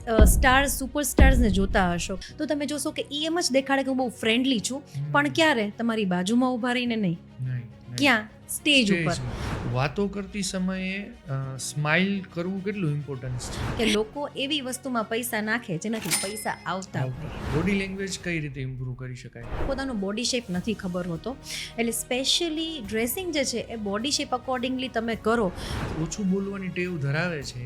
Stars સુપરસ્ટાર્સને જોતા હશો તો તમે જોશો કે એ એમ જ દેખાડે કે હું બહુ ફ્રેન્ડલી છું, પણ ક્યારે તમારી બાજુમાં ઊભા રહીને નહીં, ક્યાં સ્ટેજ ઉપર વાતો કરતી સમયે સ્માઇલ કરવું કેટલું ઇમ્પોર્ટન્સ છે કે લોકો એવી વસ્તુમાં પૈસા નાખે જેનાથી પૈસા આવતા હોય. બોડી લેંગ્વેજ કઈ રીતે ઇમ્પ્રૂવ કરી શકાય? પોતાનો બોડી શેપ નથી ખબર હોતો, એટલે સ્પેશિયલી ડ્રેસિંગ જે છે એ બોડી શેપ અકોર્ડિંગલી તમે કરો. ઓછું બોલવાની ટેવ ધરાવે છે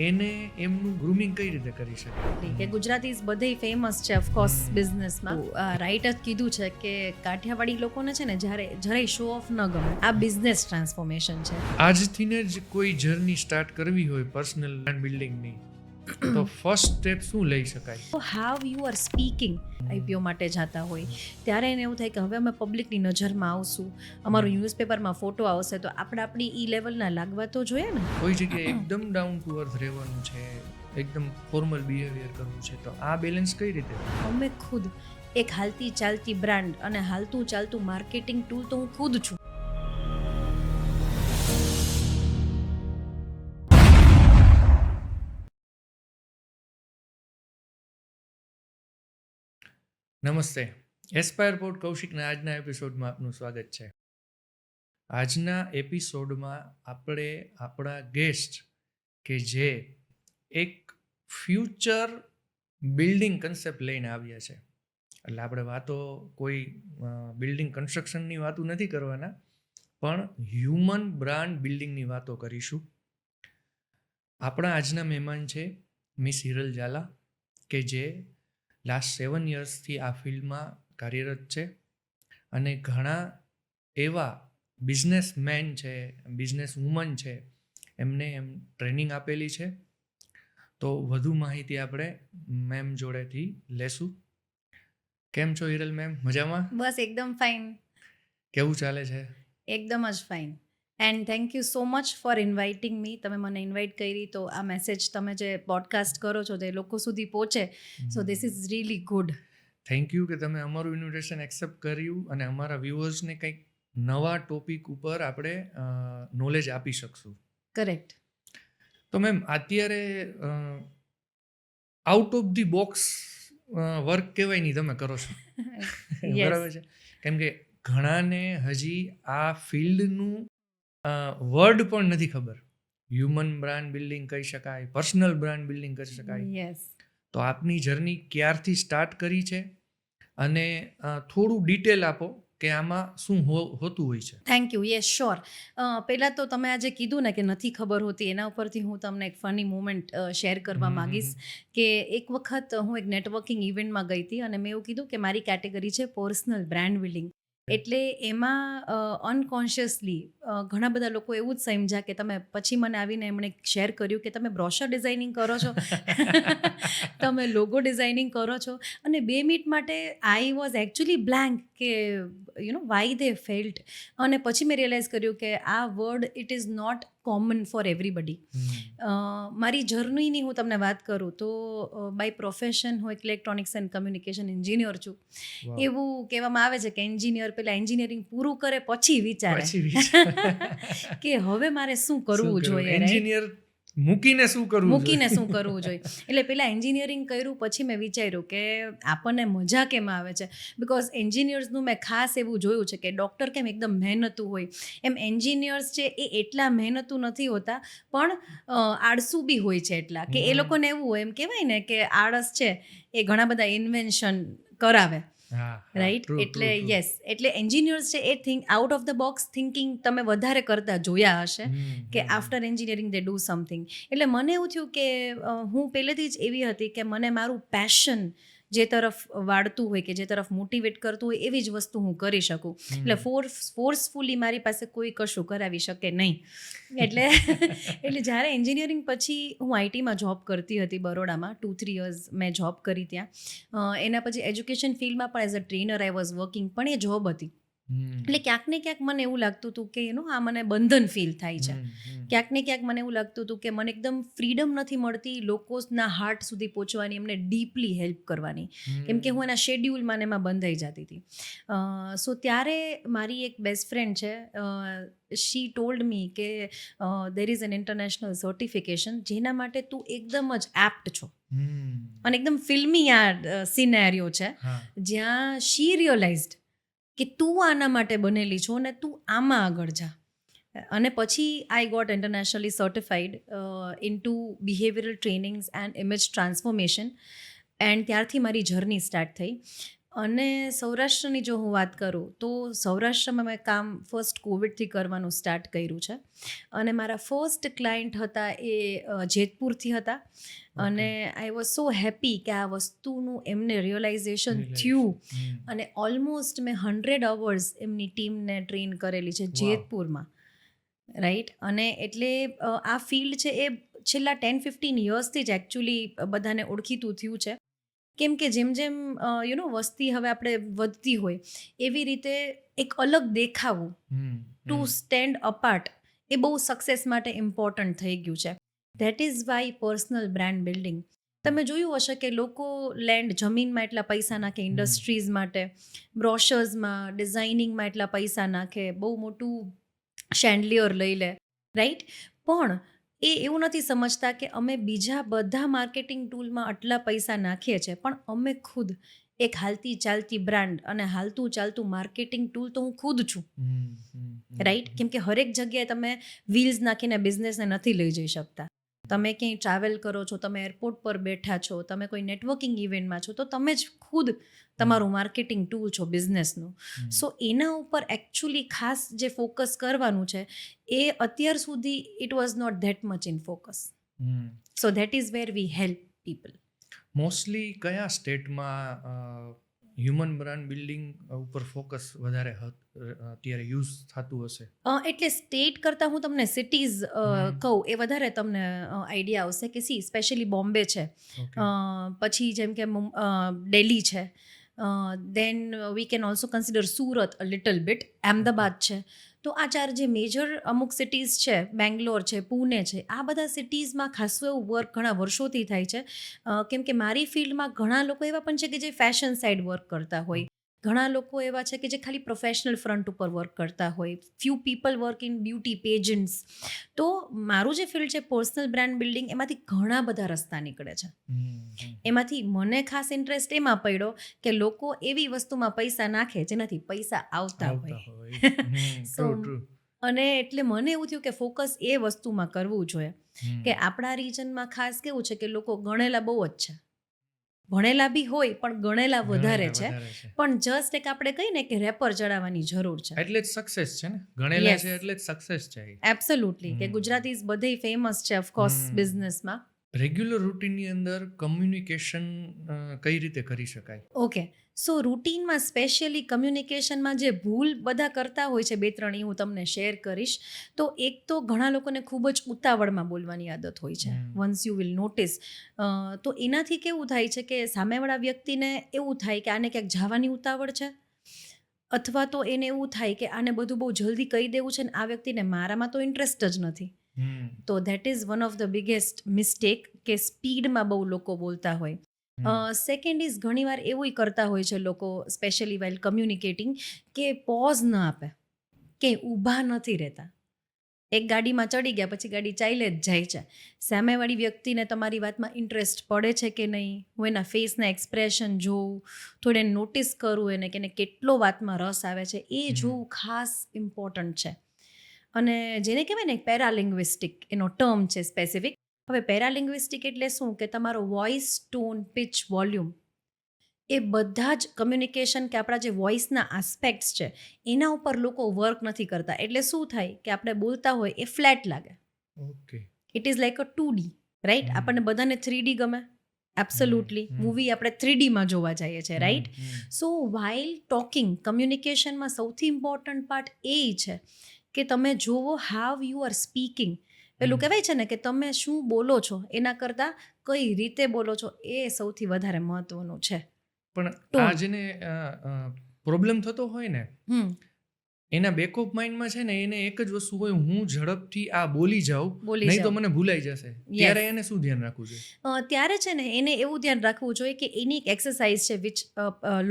એને એમનું ગ્રૂમિંગ કઈ રીતે કરી શકે? કે ગુજરાતી બધે ફેમસ છે ઓફકોર્સ બિઝનેસમાં. રાઇટર કીધું છે કે કાઠિયાવાડી લોકોને છે ને જ્યારે જરાય શો ઓફ ન ગમે. આ બિઝનેસ ટ્રાન્સફોર્મેશન છે. આજથી જ કોઈ જર્ની સ્ટાર્ટ કરવી હોય પર્સનલ બ્રાન્ડ બિલ્ડિંગની, તો ફર્સ્ટ સ્ટેપ શું લઈ શકાય? How you are speaking. IPO માટે જતા હોય ત્યારે એને એવું થાય કે હવે અમે પબ્લિકની નજરમાં આવશું, અમારું ન્યૂઝપેપરમાં ફોટો આવશે, તો આપણે આપણી ઈ લેવલના લાગવા તો જોઈએ ને. કોઈ જગ્યાએ એકદમ ડાઉન ટુ અર્થ રહેવાનું છે, એકદમ ફોર્મલ બિહેવિયર કરવું છે, તો આ બેલેન્સ કઈ રીતે? અમે ખુદ એક હાલતી ચાલતી બ્રાન્ડ અને હાલતું ચાલતું માર્કેટિંગ ટૂલ તો હું ખુદ છું. નમસ્તે, એસ્પાયર પોડ કૌશિકના આજના એપિસોડમાં આપનું સ્વાગત છે. આજના એપિસોડમાં આપણે આપણા ગેસ્ટ કે જે એક ફ્યુચર બિલ્ડિંગ કન્સેપ્ટ લઈને આવ્યા છે, એટલે આપણે વાતો કોઈ બિલ્ડિંગ કન્સ્ટ્રક્શનની વાતો નથી કરવાના, પણ હ્યુમન બ્રાન્ડ બિલ્ડિંગની વાતો કરીશું. આપણા આજના મહેમાન છે મિસ હિરલ ઝાલા, કે જે લાસ્ટ 7 યર્સથી આ ફિલ્ડમાં કાર્યરત છે અને ઘણા એવા બિઝનેસમેન છે, બિઝનેસ વુમન છે, એમને ટ્રેનિંગ આપેલી છે. તો વધુ માહિતી આપણે મેમ જોડેથી લેશું. કેમ છો હિરલ મેમ? મજામાં? બસ એકદમ ફાઇન. કેવું ચાલે છે? એકદમ જ fine. And thank you so much for inviting મી. તમે મને ઇન્વાઇટ કરી તો આ મેસેજ તમે જે પોડકાસ્ટ કરો છો તે લોકો સુધી પહોંચે, સો this is really good. Thank you કે તમે અમારું ઇન્વિટેશન એક્સેપ્ટ કર્યું અને અમારા વ્યુઅર્સને કંઈક નવા ટોપિક ઉપર આપણે નોલેજ આપી શકશું. કરેક્ટ. તો મેમ, અત્યારે out of the box work કહેવાય નહીં તમે કરો છો, બરાબર છે? કેમ કે ઘણાને હજી આ ફિલ્ડનું વર્ડ પણ નથી ખબર. હ્યુમન બ્રાન્ડ બિલ્ડિંગ કહી શકાય, પર્સનલ બ્રાન્ડ બિલ્ડિંગ કરી શકાય. યસ. તો આપની જર્ની ક્યારથી સ્ટાર્ટ કરી છે અને થોડું ડિટેલ આપો કે આમાં શું હોતું હોય છે. Thank you. Yes, sure. પહેલાં તો તમે આજે કીધું ને કે નથી ખબર હોતી, એના ઉપરથી હું તમને એક ફની મોમેન્ટ શેર કરવા માંગીશ કે એક વખત હું એક નેટવર્કિંગ ઇવેન્ટમાં ગઈ હતી અને મેં એવું કીધું કે મારી કેટેગરી છે પર્સનલ બ્રાન્ડ બિલ્ડિંગ. એટલે એમાં અનકોન્શિયસલી ઘણા બધા લોકો એવું જ સમજ્યા કે તમે, પછી મને આવીને એમણે શેર કર્યું કે તમે બ્રોશર ડિઝાઇનિંગ કરો છો, તમે લોગો ડિઝાઇનિંગ કરો છો, અને 2 મિનિટ માટે આઈ વોઝ એકચ્યુઅલી બ્લેન્ક કે વાય દે ફેલ્ટ. અને પછી મેં રિયલાઇઝ કર્યું કે આ word it is not common for everybody. મારી જર્નીની હું તમને વાત કરું તો બાય પ્રોફેશન હું એક ઇલેક્ટ્રોનિક્સ એન્ડ કમ્યુનિકેશન એન્જિનિયર છું. એવું કહેવામાં આવે છે કે એન્જિનિયર પહેલાં એન્જિનિયરિંગ પૂરું કરે પછી વિચારે કે હવે મારે શું કરવું જોઈએ, એન્જિનિયર મૂકીને શું કરવું જોઈએ. એટલે પહેલાં એન્જિનિયરિંગ કર્યું, પછી મેં વિચાર્યું કે આપણને મજા કેમ આવે છે. બિકોઝ એન્જિનિયર્સનું મેં ખાસ એવું જોયું છે કે ડૉક્ટર કેમ એકદમ મહેનતું હોય, એમ એન્જિનિયર્સ છે એ એટલા મહેનતું નથી હોતા, પણ આળસુ બી હોય છે એટલા કે એ લોકોને એવું હોય, એમ કહેવાય ને કે આળસ છે એ ઘણા બધા ઇન્વેન્શન કરાવે. રાઈટ. એટલે યસ, એટલે એન્જિનિયર્સ છે એ out of the box thinking તમે વધારે કરતા જોયા હશે કે after engineering they do something. એટલે મને એવું થયું કે હું પહેલેથી જ એવી હતી કે મને મારું પેશન જે તરફ વાળતું હોય કે જે તરફ મોટિવેટ કરતું હોય એવી જ વસ્તુ હું કરી શકું. એટલે ફોર્સફુલી મારી પાસે કોઈ કશું કરાવી શકે નહીં. એટલે જ્યારે એન્જિનિયરિંગ પછી હું આઈટીમાં જોબ કરતી હતી બરોડામાં, 2-3 યર્સ મેં જોબ કરી ત્યાં. એના પછી એજ્યુકેશન ફિલ્ડમાં પણ as a trainer I was working, પણ એ જોબ હતી. એટલે ક્યાંક ને ક્યાંક મને એવું લાગતું હતું કે આ મને બંધન ફીલ થાય છે. ક્યાંક ને ક્યાંક મને એવું લાગતું હતું કે મને એકદમ ફ્રીડમ નથી મળતી લોકોના હાર્ટ સુધી પહોંચવાની, એમને ડીપલી હેલ્પ કરવાની, કેમ કે હું એના શેડ્યુલમાં ને એમાં બંધાઈ જતી હતી. સો ત્યારે મારી એક બેસ્ટ ફ્રેન્ડ છે, શી ટોલ્ડ મી કે there is an international certification જેના માટે તું એકદમ જ એપ્ટ છો. અને એકદમ ફિલ્મી આ સિનેરિયો છે જ્યાં શી રિયલાઇઝડ કે તું આના માટે બનેલી છો ને તું આમાં આગળ જા. અને પછી I got internationally certified in two behavioural trainings and image transformation, and ત્યારથી મારી જર્ની સ્ટાર્ટ થઈ. અને સૌરાષ્ટ્રની જો હું વાત કરું તો સૌરાષ્ટ્રમાં મેં કામ ફર્સ્ટ કોવિડથી કરવાનું સ્ટાર્ટ કર્યું છે. અને મારા ફર્સ્ટ ક્લાયન્ટ હતા એ જેતપુરથી હતા. અને આઈ વોઝ સો હેપી કે આ વસ્તુનું એમને રિયલાઇઝેશન થયું. અને ઓલમોસ્ટ મેં 100 અવર્સ એમની ટીમને ટ્રેન કરેલી છે જેતપુરમાં, રાઈટ. અને એટલે આ ફિલ્ડ છે એ છેલ્લા 10-15 યર્સથી જ એકચ્યુઅલી બધાને ઓળખીતું થયું છે. કેમ કે જેમ જેમ વસ્તી હવે આપણે વધતી હોય એવી રીતે એક અલગ દેખાવું, ટુ સ્ટેન્ડ અપાર્ટ, એ બહુ સક્સેસ માટે ઇમ્પોર્ટન્ટ થઈ ગયું છે. That is why personal brand building. તમે જોયું હશે કે લોકો લેન્ડ, જમીનમાં એટલા પૈસા નાખે, ઇન્ડસ્ટ્રીઝ માટે, બ્રોશર્સમાં, ડિઝાઇનિંગમાં એટલા પૈસા નાખે, બહુ મોટું શેન્ડલિયર લઈ લે, રાઈટ. પણ એ એવું નથી સમજતા કે અમે બીજા બધા માર્કેટિંગ ટૂલમાં આટલા પૈસા નાખીએ છીએ, પણ અમે ખુદ એક હાલતી ચાલતી બ્રાન્ડ અને હાલતું ચાલતું માર્કેટિંગ ટૂલ તો હું ખુદ છું, રાઈટ. કેમ કે હરેક જગ્યાએ તમે વ્હીલ્સ નાખીને બિઝનેસને નથી લઈ જઈ શકતા. તમે ક્યાંય ટ્રાવેલ કરો છો, તમે એરપોર્ટ પર બેઠા છો, તમે કોઈ નેટવર્કિંગ ઇવેન્ટમાં છો, તો તમે જ ખુદ તમારું માર્કેટિંગ ટૂલ છો બિઝનેસનું. સો એના ઉપર એકચ્યુઅલી ખાસ જે ફોકસ કરવાનું છે એ અત્યાર સુધી it was not that much in focus. So that is where we help people. Mostly કયા સ્ટેટમાં હ્યુમન બ્રાન્ડ બિલ્ડિંગ ઉપર ફોકસ વધારે અત્યારે યુઝ થતું હશે? એટલે સ્ટેટ કરતાં હું તમને સિટીઝ કહું એ વધારે તમને આઈડિયા આવશે કે સ્પેશિયલી બોમ્બે છે, પછી જેમ કે દિલ્હી છે, then we can also consider Surat a little bit, Ahmedabad છે. તો આ ચાર જે મેજર અમુક સિટીઝ છે, બેંગ્લોર છે, પુણે છે, આ બધા સિટીઝમાં ખાસું એવું વર્ક ઘણા વર્ષોથી થાય છે. કેમ કે મારી ફિલ્ડમાં ઘણા લોકો એવા પણ છે કે જે ફેશન સાઇડ વર્ક કરતા હોય, ઘણા લોકો એવા છે કે જે ખાલી પ્રોફેશનલ ફ્રન્ટ ઉપર વર્ક કરતા હોય, few people work in beauty pageants. તો મારું જે ફિલ્ડ છે પર્સનલ બ્રાન્ડ બિલ્ડિંગ, એમાંથી ઘણા બધા રસ્તા નીકળે છે. એમાંથી મને ખાસ ઇન્ટરેસ્ટ એમાં પડ્યો કે લોકો એવી વસ્તુમાં પૈસા નાખે જેનાથી પૈસા આવતા હોય. સો અને એટલે મને એવું થયું કે ફોકસ એ વસ્તુમાં કરવું જોઈએ. કે આપણા રિજનમાં ખાસ કેવું છે કે લોકો ગણેલા બહુ જ છે, ભણેલા બી હોય પણ ગણેલા વધારે છે, પણ જસ્ટ એક આપણે કહીએ ને કે રેપર ચડાવવાની જરૂર છે, એટલે જ સક્સેસ છે ને, ગણેલા છે એટલે જ સક્સેસ છે. એબ્સોલ્યુટલી. કે ગુજરાતીઝ બધેય ફેમસ છે ઓફકોર્સ બિઝનેસમાં. રેગ્યુલર રૂટીનની અંદર કમ્યુનિકેશન કઈ રીતે કરી શકાય? ઓકે, સો રૂટીનમાં સ્પેશિયલી કમ્યુનિકેશનમાં જે ભૂલ બધા કરતા હોય છે 2-3 એ હું તમને શેર કરીશ. તો એક તો ઘણા લોકોને ખૂબ જ ઉતાવળમાં બોલવાની આદત હોય છે, વન્સ યુ વિલ નોટિસ. તો એનાથી કેવું થાય છે કે સામેવાળા વ્યક્તિને એવું થાય કે આને ક્યાંક જવાની ઉતાવળ છે, અથવા તો એને એવું થાય કે આને બધું બહુ જલ્દી કહી દેવું છે ને આ વ્યક્તિને મારામાં તો ઇન્ટરેસ્ટ જ નથી. તો that is one of the biggest mistake કે સ્પીડમાં બહુ લોકો બોલતા હોય. સેકન્ડ ઇઝ ઘણીવાર એવું કરતા હોય છે લોકો, સ્પેશિયલી વાઇલ કમ્યુનિકેટિંગ, કે પોઝ ન આપે, કે ઊભા નથી રહેતા. એક ગાડીમાં ચડી ગયા પછી ગાડી ચાલે જ જાય છે. સામેવાળી વ્યક્તિને તમારી વાતમાં ઇન્ટરેસ્ટ પડે છે કે નહીં, હું એના ફેસના એક્સપ્રેશન જોઉં, થોડે નોટિસ કરું એને કે એને કેટલો વાતમાં રસ આવે છે, એ જોવું ખાસ ઇમ્પોર્ટન્ટ છે. અને જેને કહેવાય ને પેરાલિંગ્વિસ્ટિક એનો ટર્મ છે સ્પેસિફિક. હવે પેરાલિંગ્વિસ્ટિક એટલે શું કે તમારો વોઇસ, ટોન, પિચ, વોલ્યુમ, એ બધા જ કમ્યુનિકેશન કે આપણા જે વોઇસના આસ્પેક્ટ્સ છે એના ઉપર લોકો વર્ક નથી કરતા. એટલે શું થાય કે આપણે બોલતા હોય એ ફ્લેટ લાગે. Okay, it is like a 2D, right. આપણને બધાને 3D ગમે, એબ્સોલ્યુટલી. મૂવી આપણે 3Dમાં જોવા જઈએ છીએ, રાઈટ. સો વાઇલ ટોકિંગ, કમ્યુનિકેશનમાં સૌથી ઇમ્પોર્ટન્ટ પાર્ટ એ છે કે તમે જુઓ હાવ યુ આર સ્પીકિંગ. પેલું કહેવાય છે ને કે તમે શું બોલો છો એના કરતાં કઈ રીતે બોલો છો એ સૌથી વધારે મહત્વનું છે. પણ આ જેને પ્રોબ્લેમ થતો હોય ને, એના બેકઅપ માઇન્ડમાં છે ને એને એક જ વસ્તુ હોય, હું ઝડપથી આ બોલી જાઉં, બોલી નહીં તો જાઓ. મને ભૂલાઈ જશે. ત્યારે એને શું ધ્યાન રાખવું જોઈએ? ત્યારે છે ને એને એવું ધ્યાન રાખવું જોઈએ કે એની એક એક્સરસાઇઝ છે વિચ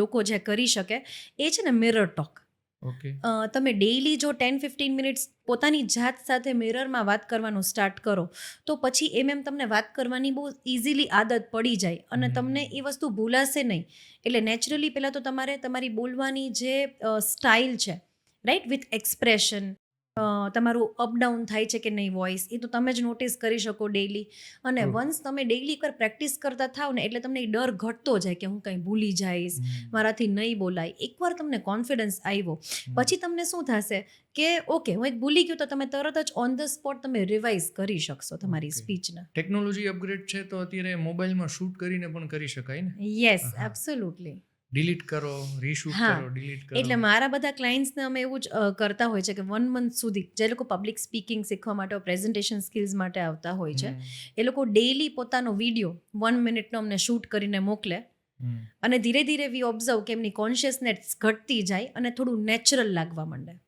લોકો જે કરી શકે એ છે ને મિરર ટોક. ઓકે. તમે ડેઈલી જો 10-15 મિનિટ્સ પોતાની જાત સાથે મિરરમાં વાત કરવાનું સ્ટાર્ટ કરો તો પછી એમ તમને વાત કરવાની બહુ ઇઝીલી આદત પડી જાય અને તમને એ વસ્તુ ભૂલાશે નહીં. એટલે નેચરલી પહેલાં તો તમારે તમારી બોલવાની જે સ્ટાઇલ છે રાઈટ વિથ એક્સપ્રેશન, તમારું અપડાઉન થાય છે કે નહીં વોઇસ, એ તો તમે જ નોટિસ કરી શકો ડેઈલી. અને True. વન્સ તમે ડેઈલી એકવાર પ્રેક્ટિસ કરતા થાવ ને એટલે તમને એ ડર ઘટતો જાય કે હું કંઈ ભૂલી જઈશ, મારાથી નહીં બોલાય. એકવાર તમને કોન્ફિડન્સ આવ્યો પછી તમને શું થશે કે ઓકે હું એક ભૂલી ગયું તો તમે તરત જ ઓન ધ સ્પોટ તમે રિવાઇઝ કરી શકશો તમારી Okay. સ્પીચને. ટેકનોલોજી અપગ્રેડ છે તો અત્યારે મોબાઈલમાં શૂટ કરીને પણ કરી શકાય ને. યસ, હા. એબ્સોલ્યુટલી. ડિલીટ કરો, રીશૂટ હા. કરો, ડિલીટ કરો. એટલે મારા બધા ક્લાયન્ટ્સને અમે એવું જ કરતા હોય છે કે 1 મંથ સુધી જે લોકો પબ્લિક સ્પીકિંગ શીખવા માટે પ્રેઝન્ટેશન સ્કિલ્સ માટે આવતા હોય છે એ લોકો ડેઈલી પોતાનો વિડીયો 1 મિનિટનો અમને શૂટ કરીને મોકલે અને ધીરે ધીરે વી ઓબ્ઝર્વ કે એમની કોન્શિયસનેસ ઘટતી જાય અને થોડું નેચરલ લાગવા માંડે.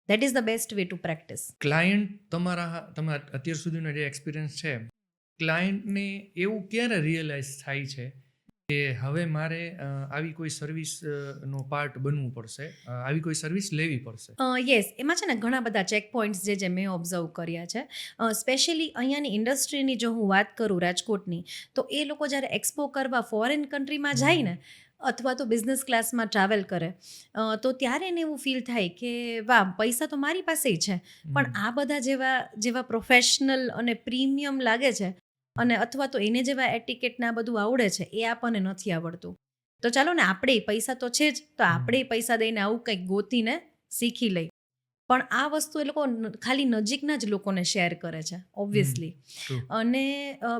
That is the best way to practice. Client તમારા અત્યાર સુધીનો જે એક્સપિરિયન્સ છે, ક્લાયન્ટને એવું ક્યારે રિયલાઇઝ થાય છે કે હવે મારે આવી કોઈ સર્વિસ નો પાર્ટ બનવું પડશે, આવી કોઈ સર્વિસ લેવી પડશે? યસ, એમાં છે ને ઘણા બધા ચેક પોઈન્ટ્સ જે મેં ઓબ્ઝર્વ કર્યા છે. સ્પેશિયલી અહીંયાની ઇન્ડસ્ટ્રીની જો હું વાત કરું રાજકોટની, તો એ લોકો જ્યારે એક્સપો કરવા ફોરેન કન્ટ્રીમાં જાય ને અથવા તો બિઝનેસ ક્લાસમાં ટ્રાવેલ કરે તો ત્યારે એને એવું ફીલ થાય કે વાહ પૈસા તો મારી પાસે છે પણ આ બધા જેવા પ્રોફેશનલ અને પ્રીમિયમ લાગે છે અને અથવા તો એને જેવા એટિકેટના બધું આવડે છે એ આપણને નથી આવડતું. તો ચાલો ને આપણે પૈસા તો છે જ, તો આપણે પૈસા દઈને આવું કંઈક ગોતીને શીખી લઈ. પણ આ વસ્તુ એ લોકો ખાલી નજીકના જ લોકોને શેર કરે છે ઓબ્વિયસલી. True. અને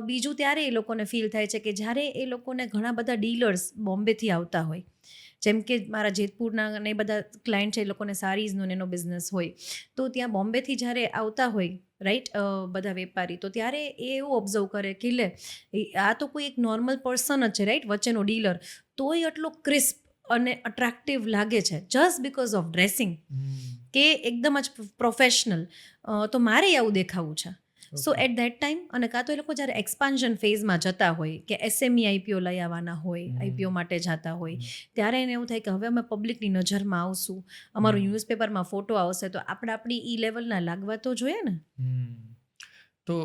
બીજું ત્યારે એ લોકોને ફીલ થાય છે કે જ્યારે એ લોકોને ઘણા બધા ડીલર્સ બોમ્બેથી આવતા હોય, જેમ કે મારા જેતપુરના ને બધા ક્લાયન્ટ છે એ લોકોને સારીઝનો એનો બિઝનેસ હોય, તો ત્યાં બોમ્બેથી જ્યારે આવતા હોય રાઈટ બધા વેપારી, તો ત્યારે એ એવું ઓબ્ઝર્વ કરે કે લે આ તો કોઈ એક નોર્મલ પર્સન જ છે રાઈટ વચ્ચેનો ડીલર, તોય એટલો ક્રિસ્પ અને અટ્રેક્ટિવ લાગે છે જસ્ટ બિકોઝ ઓફ ડ્રેસિંગ કે એકદમ જ પ્રોફેશનલ. તો મારે આવું દેખાવું છે. સો એટ દેટ ટાઈમ અને કાં તો એ લોકો જ્યારે એક્સપાન્શન ફેઝમાં જતા હોય કે એસએમઈ આઈપીઓ લઈ આવવાના હોય, આઈપીઓ માટે જતા હોય, ત્યારે એને એવું થાય કે હવે અમે પબ્લિકની નજરમાં આવશું, અમારું ન્યૂઝપેપરમાં ફોટો આવશે તો આપણી ઈ લેવલના લાગવા તો જોઈએ ને. તો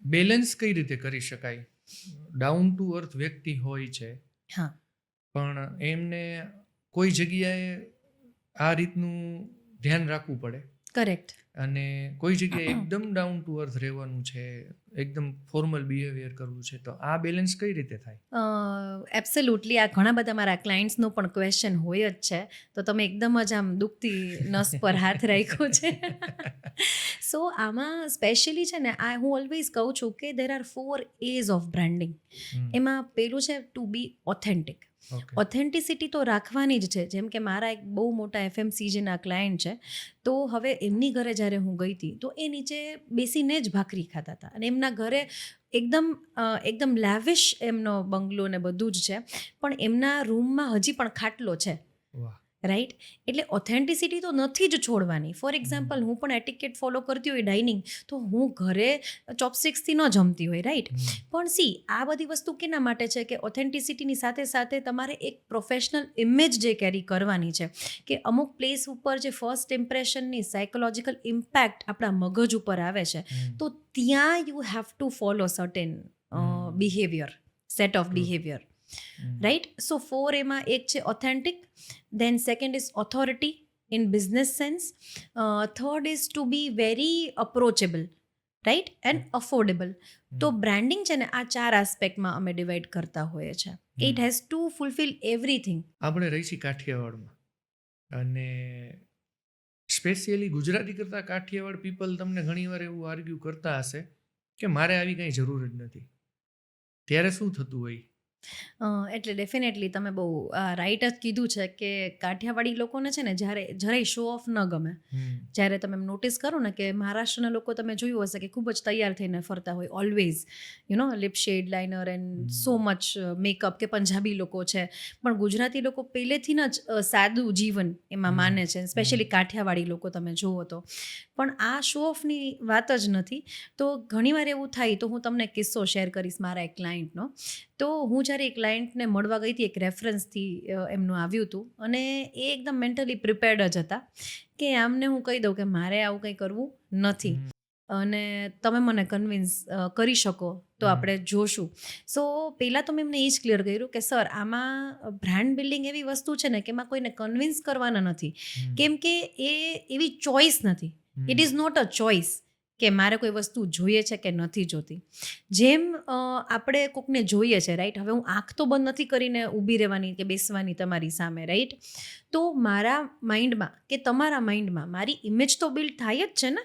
બેલેન્સ કઈ રીતે કરી શકાય? ડાઉન ટુ અર્થ વ્યક્તિ હોય છે હા, પણ એમને કોઈ જગ્યાએ આ રીતનું ધ્યાન રાખવું પડે કરેક્ટ. અને કોઈ જગ્યાએ એકદમ ડાઉન ટુ અર્થ રહેવાનું છે, એકદમ ફોર્મલ બિહેવિયર કરવું છે, તો આ બેલેન્સ કઈ રીતે થાય? એબ્સોલ્યુટલી. આ ઘણા બધા મારા ક્લાયન્ટ્સનો પણ ક્વેશ્ચન હોય જ છે, તો તમે એકદમ જ આમ દુખતી નસ પર હાથ રાખ્યો છે. સો આમાં સ્પેશિયલી છે ને હું ઓલવેઝ કહું છું કે there are 4 A's of branding. એમાં પેલું છે ટુ બી ઓથેન્ટિક. ઓથેન્ટિસિટી તો રાખવાની જ છે. જેમ કે મારા એક બહુ મોટા એફએમસીજીના ક્લાયન્ટ છે, તો હવે એમની ઘરે જ્યારે હું ગઈ હતી તો એ નીચે બેસીને જ ભાખરી ખાતા હતા અને એમના ઘરે એકદમ લેવિશ એમનો બંગલો ને બધું જ છે, પણ એમના રૂમમાં હજી પણ ખાટલો છે. રાઈટ. એટલે ઓથેન્ટિસિટી તો નથી જ છોડવાની. ફોર એક્ઝામ્પલ હું પણ એટિકેટ ફોલો કરતી હોય ડાઇનિંગ, તો હું ઘરે ચોપસ્ટિક્સથી ન જમતી હોય રાઈટ. પણ સી આ બધી વસ્તુ કેના માટે છે કે ઓથેન્ટિસિટીની સાથે સાથે તમારે એક પ્રોફેશનલ ઇમેજ જે કેરી કરવાની છે કે અમુક પ્લેસ ઉપર જે ફર્સ્ટ ઇમ્પ્રેશનની સાયકોલોજીકલ ઇમ્પેક્ટ આપણા મગજ ઉપર આવે છે, તો ત્યાં you have to follow certain behaviour, set of behaviour. Right. So 4 એમાં એક છે authentic, then second is authority in business sense, third is to be very approachable, right, and affordable. તો બ્રાન્ડિંગ છે ને આ 4 આસ્પેક્ટમાં અમે ડિવાઈડ કરતા હોઈએ છીએ. It has to fulfil everything. આપણે રહી છીએ કાઠિયાવાડમાં અને સ્પેશિયલી ગુજરાતી કરતાં કાઠિયાવાડ પીપલ તમને ઘણીવાર એવું આર્ગ્યુ કરતા હશે કે મારે આવી કંઈ જરૂર જ નથી. ત્યારે શું થતું હોય? એટલે ડેફિનેટલી તમે બહુ રાઈટ જ કીધું છે કે કાઠિયાવાડી લોકોને છે ને જ્યારે જરાય શો ઓફ ન ગમે. જ્યારે તમે એમ નોટિસ કરો ને કે મહારાષ્ટ્રના લોકો તમે જોયું હશે કે ખૂબ જ તૈયાર થઈને ફરતા હોય always lip shade liner and so much makeup, કે પંજાબી લોકો છે પણ ગુજરાતી લોકો પહેલેથી જ સાદું જીવન એમાં માને છે, સ્પેશિયલી કાઠિયાવાડી લોકો તમે જુઓ તો. પણ આ શો ઓફની વાત જ નથી. તો ઘણીવાર એવું થાય, તો હું તમને કિસ્સો શેર કરીશ મારા એક ક્લાયન્ટનો. તો હું જ્યારે એક ક્લાયન્ટને મળવા ગઈ હતી, એક રેફરન્સથી એમનું આવ્યું હતું અને એ એકદમ મેન્ટલી પ્રિપેર્ડ જ હતા કે આમને હું કહી દઉં કે મારે આવું કંઈ કરવું નથી અને તમે મને કન્વિન્સ કરી શકો તો આપણે જોશું. સો પહેલાં તો મેં એમને એ જ ક્લિયર કર્યું કે સર, આમાં બ્રાન્ડ બિલ્ડિંગ એવી વસ્તુ છે ને કે એમાં કોઈને કન્વિન્સ કરવાના નથી, કેમ કે એ એવી ચોઇસ નથી. It is not a choice કે મારે કોઈ વસ્તુ જોઈએ છે કે નથી જોતી. જેમ આપણે કોકને જોઈએ છે, રાઈટ, હવે હું આંખ તો બંધ નથી કરીને ઊભી રહેવાની કે બેસવાની તમારી સામે, રાઈટ. તો મારા માઇન્ડમાં કે તમારા માઇન્ડમાં મારી ઇમેજ તો બિલ્ડ થાય જ છે ને.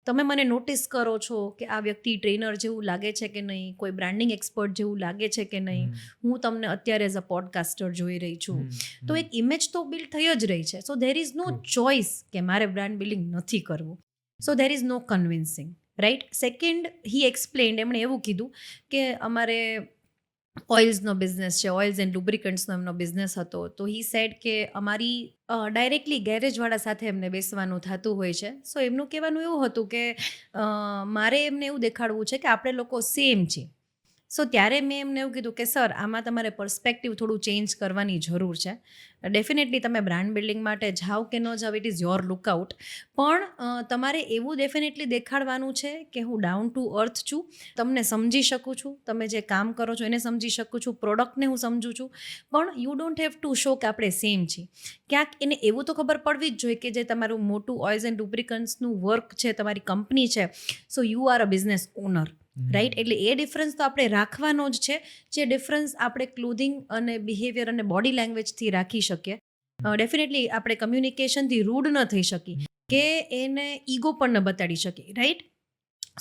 તમે મને નોટિસ કરો છો કે આ વ્યક્તિ ટ્રેનર જેવું લાગે છે કે નહીં, કોઈ બ્રાન્ડિંગ એક્સપર્ટ જેવું લાગે છે કે નહીં. હું તમને અત્યારે એઝ અ પોડકાસ્ટર જોઈ રહી છું. તો એક ઇમેજ તો બિલ્ડ થઈ જ રહી છે. So there is no choice કે મારે બ્રાન્ડ બિલ્ડિંગ નથી કરવું. So there is no convincing, right. Second, he explained, એમણે એવું કીધું કે અમારે ઓઇલ્સનો બિઝનેસ છે, ઓઇલ્સ એન્ડ લુબ્રિકન્ટ્સનો એમનો બિઝનેસ હતો. તો હી સેડ કે અમારી ડાયરેક્ટલી ગેરેજવાળા સાથે એમને બેસવાનું થતું હોય છે. સો એમનું કહેવાનું એવું હતું કે મારે એમને એવું દેખાડવું છે કે આપણે લોકો સેમ છીએ. સો ત્યારે મેં એમને એવું કીધું કે સર, આમાં તમારે પર્સપેક્ટિવ થોડું ચેન્જ કરવાની જરૂર છે. ડેફિનેટલી તમે બ્રાન્ડ બિલ્ડિંગ માટે જાઓ કે ન જાઓ, ઇટ ઇઝ યોર લુકઆઉટ. પણ તમારે એવું ડેફિનેટલી દેખાડવાનું છે કે હું ડાઉન ટુ અર્થ છું, તમને સમજી શકું છું, તમે જે કામ કરો છો એને સમજી શકું છું, પ્રોડક્ટને હું સમજું છું. પણ you don't have to show કે આપણે સેમ છીએ. ક્યાંક એને એવું તો ખબર પડવી જ જોઈએ કે જે તમારું મોટું ઓઇલ્સ એન્ડ લુબ્રિકન્ટ્સનું વર્ક છે, તમારી કંપની છે, so you are a business owner, right. એટલે એ ડિફરન્સ તો આપણે રાખવાનો જ છે, જે ડિફરન્સ આપણે ક્લોધિંગ અને બિહેવિયર અને બોડી લેંગ્વેજથી રાખી શકીએ. ડેફિનેટલી આપણે કમ્યુનિકેશનથી રૂડ ન થઈ શકીએ કે એને ઈગો પણ ન બતાડી શકીએ, રાઈટ.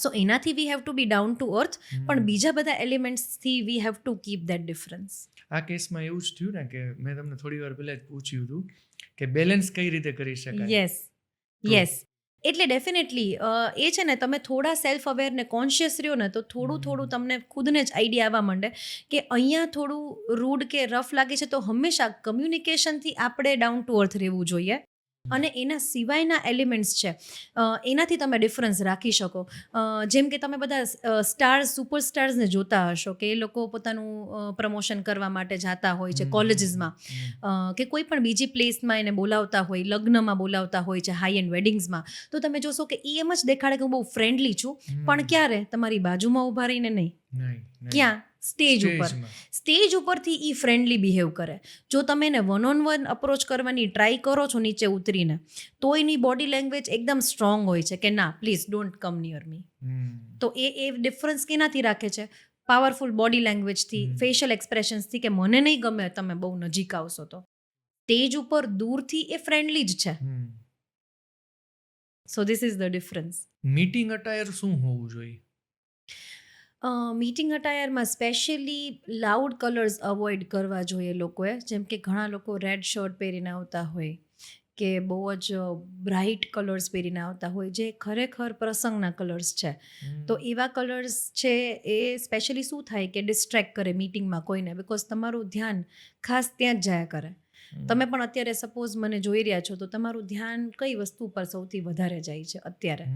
સો એનાથી we have to be down to earth, પણ બીજા બધા એલિમેન્ટ્સથી we have to keep that difference. આ કેસમાં એવું જ થયું ને કે મેં તમને થોડી વાર પહેલા જ પૂછ્યું હતું કે બેલેન્સ કઈ રીતે કરી શકાય. યસ. એટલે ડેફિનેટલી એ છે ને, તમે થોડા સેલ્ફ અવેર ને કોન્શિયસ રહ્યો ને તો થોડું તમને ખુદને જ આઈડિયા આવવા માંડે કે અહીંયા થોડું રૂડ કે રફ લાગે છે. તો હંમેશા કમ્યુનિકેશનથી આપણે ડાઉન ટુ અર્થ રહેવું જોઈએ. અને એના સિવાયના એલિમેન્ટ્સ છે એનાથી તમે ડિફરન્સ રાખી શકો. જેમ કે તમે બધા સ્ટાર્સ, સુપરસ્ટાર્સને જોતા હશો કે એ લોકો પોતાનું પ્રમોશન કરવા માટે જતા હોય છે કોલેજીસમાં, કે કોઈ પણ બીજી પ્લેસમાં એને બોલાવતા હોય, લગ્નમાં બોલાવતા હોય છે, હાઈ એન્ડ વેડિંગ્સમાં. તો તમે જોશો કે એ એમ જ દેખાડે કે હું બહુ ફ્રેન્ડલી છું, પણ ક્યારે તમારી બાજુમાં ઊભા રહીને નહીં. ક્યાં? સ્ટેજ ઉપરથી એ ફ્રેન્ડલી બિહેવ કરે. જો તમે એને વન ઓન વન અપ્રોચ કરવાની ટ્રાય કરો છો નીચે ઉતરીને, તો એની બોડી લેંગ્વેજ એકદમ સ્ટ્રોંગ હોય છે કે ના, પ્લીઝ ડોન્ટ કમ નિયર મી. તો એ ડિફરન્સ કેનાથી રાખે છે? પાવરફુલ બોડી લેંગ્વેજથી, ફેશિયલ એક્સપ્રેશન્સથી, કે મને નહીં ગમે તમે બહુ નજીક આવશો તો. સ્ટેજ ઉપર દૂરથી એ ફ્રેન્ડલી જ છે. So this is the difference. Meeting attire શું હોવું જોઈએ? મીટિંગ અટાયરમાં સ્પેશિયલી લાઉડ કલર્સ અવોઇડ કરવા જોઈએ લોકોએ. જેમ કે ઘણા લોકો રેડ શર્ટ પહેરીને આવતા હોય કે બહુ જ બ્રાઇટ કલર્સ પહેરીને આવતા હોય, જે ખરેખર પ્રસંગના કલર્સ છે. તો એવા કલર્સ છે એ સ્પેશિયલી શું થાય કે ડિસ્ટ્રેક્ટ કરે મીટિંગમાં કોઈને, બિકોઝ તમારું ધ્યાન ખાસ ત્યાં જ જાયા કરે. તમે પણ અત્યારે સપોઝ મને જોઈ રહ્યા છો તો તમારું ધ્યાન કઈ વસ્તુ પર સૌથી વધારે જાય છે અત્યારે?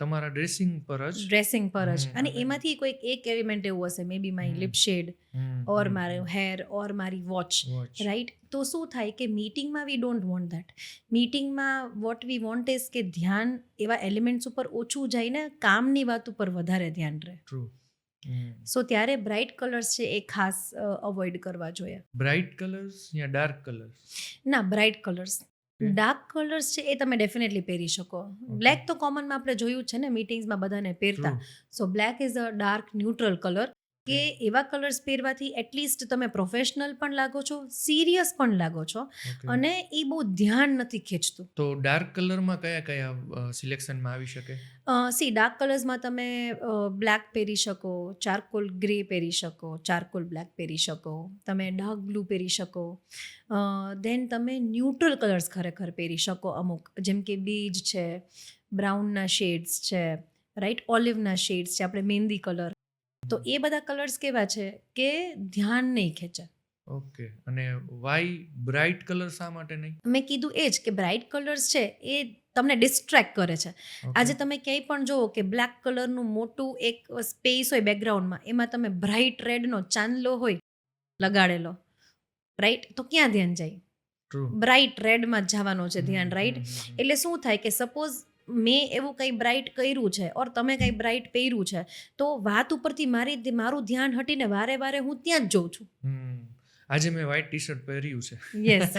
તમારા ડ્રેસિંગ પર જ. અને એમાંથી કોઈક એક એલિમેન્ટ એવું હશે, મે બી માય લિપ શેડ, ઓર મારો હેર, ઓર મારી વોચ, રાઈટ. તો શું થાય કે મીટિંગમાં વી ડોન્ટ વોન્ટ ધેટ. મીટિંગમાં વોટ વી વોન્ટ ઇઝ કે ધ્યાન એવા એલિમેન્ટ્સ ઉપર ઓછું જાય ને કામની વાત ઉપર વધારે ધ્યાન રહે. સો ત્યારે બ્રાઇટ કલર્સ છે એ ખાસ અવોઇડ કરવા જોઈએ. બ્રાઇટ કલર્સ યા ડાર્ક કલર્સ? ના, બ્રાઇટ કલર્સ. ડાર્ક કલર્સ છે એ તમે ડેફિનેટલી પહેરી શકો. બ્લેક તો કોમનમાં આપણે જોયું છે ને મીટિંગ્સમાં બધાને પહેરતા. So black is a dark neutral colour. કે એવા કલર્સ પહેરવાથી એટલીસ્ટ તમે પ્રોફેશનલ પણ લાગો છો, સિરિયસ પણ લાગો છો, અને એ બહુ ધ્યાન નથી ખેંચતું. તો ડાર્ક કલરમાં કયા કયા સિલેક્શનમાં આવી શકે? ડાર્ક કલર્સમાં તમે બ્લેક પહેરી શકો, ચારકોલ ગ્રે પહેરી શકો, ચારકોલ બ્લેક પહેરી શકો, તમે ડાર્ક બ્લુ પહેરી શકો, દેન તમે ન્યુટ્રલ કલર્સ ખરેખર પહેરી શકો અમુક, જેમ કે બીજ છે, બ્રાઉનના શેડ્સ છે, રાઈટ, ઓલિવના શેડ્સ છે, આપણે મહેંદી કલર. તો એ બધા કલર્સ કેવા છે કે ધ્યાન નહીં ખેંચે. ઓકે. અને વાય બ્રાઇટ કલર શા માટે નહીં? મેં કીધું એ જ કે બ્રાઇટ કલર્સ છે એ તમને ડિસ્ટ્રેક્ટ કરે છે. આજે તમે ક્યાંય પણ જુઓ કે બ્લેક કલરનું મોટું એક સ્પેસ હોય બેકગ્રાઉન્ડમાં, એમાં તમે બ્રાઇટ રેડનો ચાંદલો હોય લગાડેલો, રાઈટ, તો ક્યાં ધ્યાન જાય? બ્રાઇટ રેડમાં જ જવાનું છે ધ્યાન, રાઈટ. એટલે શું થાય કે સપોઝ મેં એવું કંઈ બ્રાઇટ કર્યું છે ઓર તમે કંઈ બ્રાઇટ પહેર્યું છે, તો વાત ઉપરથી મારું ધ્યાન હટીને વારે વારે હું ત્યાં જ જોઉં છું. આજે મેં વ્હાઇટ ટી શર્ટ પહેર્યું છે. યસ.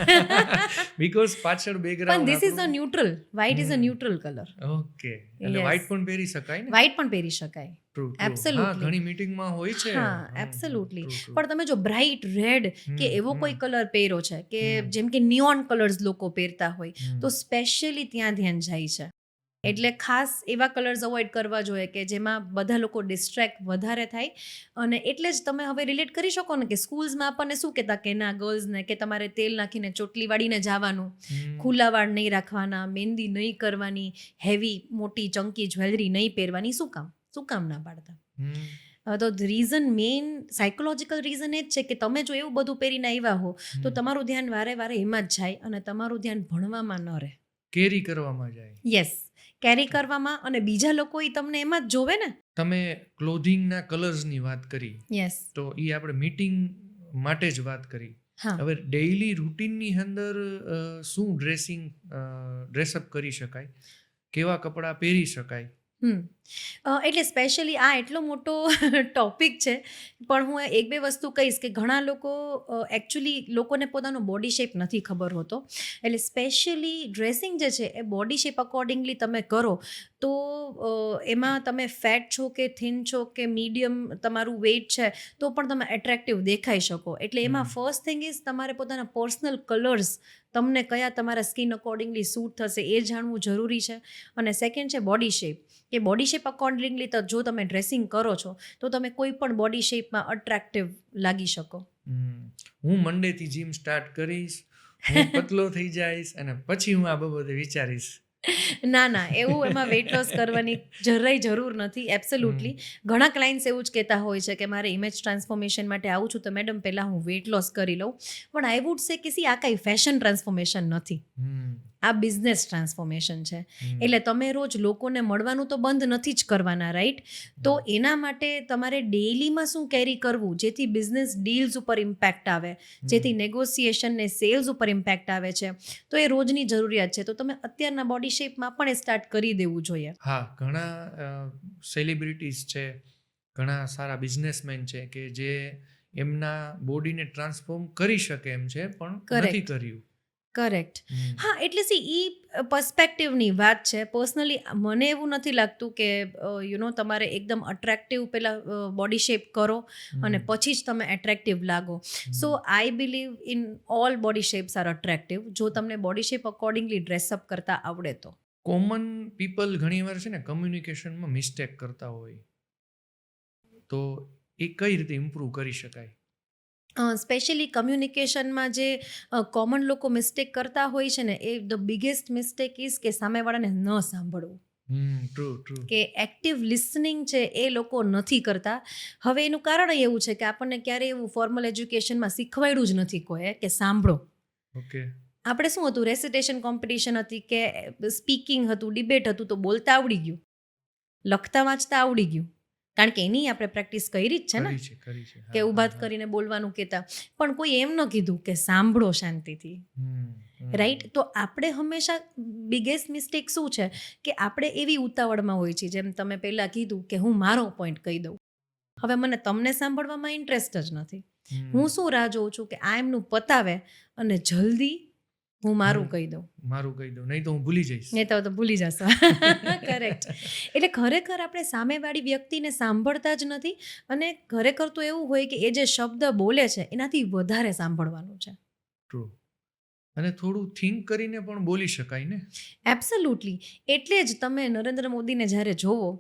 બીકોઝ પાછળ બેકગ્રાઉન્ડ પણ this is a neutral, white is a neutral colour. Okay. એટલે વ્હાઇટ પણ પહેરી શકાય ને? વ્હાઇટ પણ પહેરી શકાય. ટ્રુ. Absolutely. ઘણી મીટિંગમાં હોય છે. હા, એબ્સોલ્યુટલી. પણ તમે જો બ્રાઇટ રેડ કે એવો કોઈ કલર પહેરો છે કે જેમ કે નિયોન કલર્સ લોકો પહેરતા હોય, તો સ્પેશિયલી ત્યાં ધ્યાન જાય છે. એટલે ખાસ એવા કલર્સ અવોઇડ કરવા જોઈએ કે જેમાં બધા લોકો ડિસ્ટ્રેક્ટ વધારે થાય. અને એટલે જ તમે હવે રિલેટ કરી શકો ને કે સ્કૂલ્સમાં આપણને શું કહેતા કે ના ગર્લ્સને કે તમારે તેલ નાખીને ચોટલી વાળીને જવાનું, ખુલ્લા વાળ નહીં રાખવાના, મહેંદી નહીં કરવાની, હેવી મોટી ચંકી જ્વેલરી નહીં પહેરવાની. શું કામ ના પાડતા? તો રીઝન, મેઇન સાયકોલોજીકલ રીઝન એ જ છે કે તમે જો એવું બધું પહેરીને આવ્યા હો તો તમારું ધ્યાન વારે વારે એમાં જ જાય અને તમારું ધ્યાન ભણવામાં ન રહે, કેરી કરવામાં જાય. યસ, કેરી કરવામાં, અને બીજા લોકો એ તમને એમાં જ જોવે ને. તમે ક્લોધિંગના કલર્સની વાત કરી, યસ, તો એ આપણે મીટિંગ માટે જ વાત કરી. હવે ડેઇલી રૂટીનની અંદર શું ડ્રેસઅપ કરી શકાય, કેવા કપડાં પહેરી શકાય? એટલે સ્પેશિયલી આ એટલો મોટો ટોપિક છે, પણ હું એક બે વસ્તુ કહીશ કે ઘણા લોકો એકચ્યુઅલી લોકોને પોતાનો બોડી શેપ નથી ખબર હોતો. એટલે સ્પેશિયલી ડ્રેસિંગ જે છે એ બોડી શેપ અકોર્ડિંગલી તમે કરો તો એમાં તમે ફેટ છો કે થિન છો કે મીડિયમ તમારું વેઇટ છે તો પણ તમે એટ્રેક્ટિવ દેખાઈ શકો. એટલે એમાં ફર્સ્ટ થિંગ ઇઝ તમારે પોતાના પર્સનલ કલર્સ તમને કયા તમારા સ્કિન અકોર્ડિંગલી સૂટ થશે એ જાણવું જરૂરી છે. અને સેકન્ડ છે બોડી શેપ, કે બોડી શેપ અકોર્ડિંગલી તો જો તમે ડ્રેસિંગ કરો છો તો તમે કોઈ પણ બોડી શેપમાં અટ્રેક્ટિવ લાગી શકો. હું મંડેથી જીમ સ્ટાર્ટ કરીશ, હું પતલો થઈ જઈશ અને પછી હું આ બાબતે વિચારીશ. ના, એવું એમાં વેઇટ લોસ કરવાની જરાય જરૂર નથી. એબ્સોલ્યુટલી ઘણા ક્લાયન્ટ્સ એવું જ કહેતા હોય છે કે મારે ઇમેજ ટ્રાન્સફોર્મેશન માટે આવું છું તો મેડમ પહેલાં હું વેઇટ લોસ કરી લઉં. પણ આઈ વુડ સે કે આ કાંઈ ફેશન ટ્રાન્સફોર્મેશન નથી, આ બિઝનેસ ટ્રાન્સફોર્મેશન છે. એટલે તમે રોજ લોકોને મળવાનું તો બંધ નથી જ કરવાના, રાઈટ. તો એના માટે તમારે ડેઇલીમાં શું કેરી કરવું જેથી બિઝનેસ ડીલ્સ ઉપર ઇમ્પેક્ટ આવે, જેથી નેગોસિએશન ને સેલ્સ ઉપર ઇમ્પેક્ટ આવે છે, તો એ રોજની જરૂરિયાત છે. તો તમે અત્યારના બોડી શેપમાં પણ એ સ્ટાર્ટ કરી દેવું જોઈએ. હા, ઘણા સેલિબ્રિટીઝ છે, ઘણા સારા બિઝનેસમેન છે કે જે એમના બોડીને ટ્રાન્સફોર્મ કરી શકે એમ છે પણ નથી કર્યું. કરેક્ટ. હા, એટલે ઈ પર્સપેક્ટિવની વાત છે. પર્સનલી મને એવું નથી લાગતું કે તમારે એકદમ અટ્રેક્ટિવ પહેલાં બોડી શેપ કરો અને પછી જ તમે એટ્રેક્ટિવ લાગો. So I believe in all body shapes are attractive, જો તમને બોડી શેપ અકોર્ડિંગલી ડ્રેસઅપ કરતા આવડે તો. કોમન પીપલ ઘણીવાર છે ને કમ્યુનિકેશનમાં મિસ્ટેક કરતા હોય, તો એ કઈ રીતે ઇમ્પ્રૂવ કરી શકાય? સ્પેશિયલી કમ્યુનિકેશનમાં જે કોમન લોકો મિસ્ટેક કરતા હોય છે ને, એ ધ બિગેસ્ટ મિસ્ટેક ઇઝ કે સામેવાળાને ન સાંભળવું. ટ્રુ. કે એક્ટિવ લિસનિંગ છે એ લોકો નથી કરતા. હવે એનું કારણ એવું છે કે આપણને ક્યારેય એવું ફોર્મલ એજ્યુકેશનમાં શીખવાડ્યું જ નથી કોઈ કે સાંભળો. ઓકે. આપણે શું હતું, રેસિટેશન કોમ્પિટિશન હતી કે સ્પીકિંગ હતું, ડિબેટ હતું, તો બોલતા આવડી ગયું, લખતા વાંચતા આવડી ગયું, કારણ કે એની આપણે પ્રેક્ટિસ કરી જ છે ને, કે ઊભા કરીને બોલવાનું કહેતા. પણ કોઈ એમ ન કીધું કે સાંભળો શાંતિથી, રાઈટ. તો આપણે હંમેશા બિગેસ્ટ મિસ્ટેક શું છે કે આપણે એવી ઉતાવળમાં હોય છે, જેમ તમે પહેલાં કીધું કે હું મારો પોઈન્ટ કહી દઉં. હવે મને તમને સાંભળવામાં ઇન્ટરેસ્ટ જ નથી, હું શું રાહ જોઉં છું કે આ એમનું પતાવે અને જલ્દી હું મારું કહી દઉં, મારું કહી દઉં, નહીં તો હું ભૂલી જઈશ. નહીં તો ભૂલી જશો. કરેક્ટ. એટલે ખરેખર આપણે સામેવાળી વ્યક્તિને સાંભળતા જ નથી, અને ખરેખર તો એવું હોય કે એ જે શબ્દ બોલે છે એનાથી વધારે સાંભળવાનું છે. ટ્રુ. અને થોડું થિંક કરીને પણ બોલી શકાય ને. એબ્સોલ્યુટલી. એટલે જ તમે નરેન્દ્ર મોદીને જ્યારે જોવો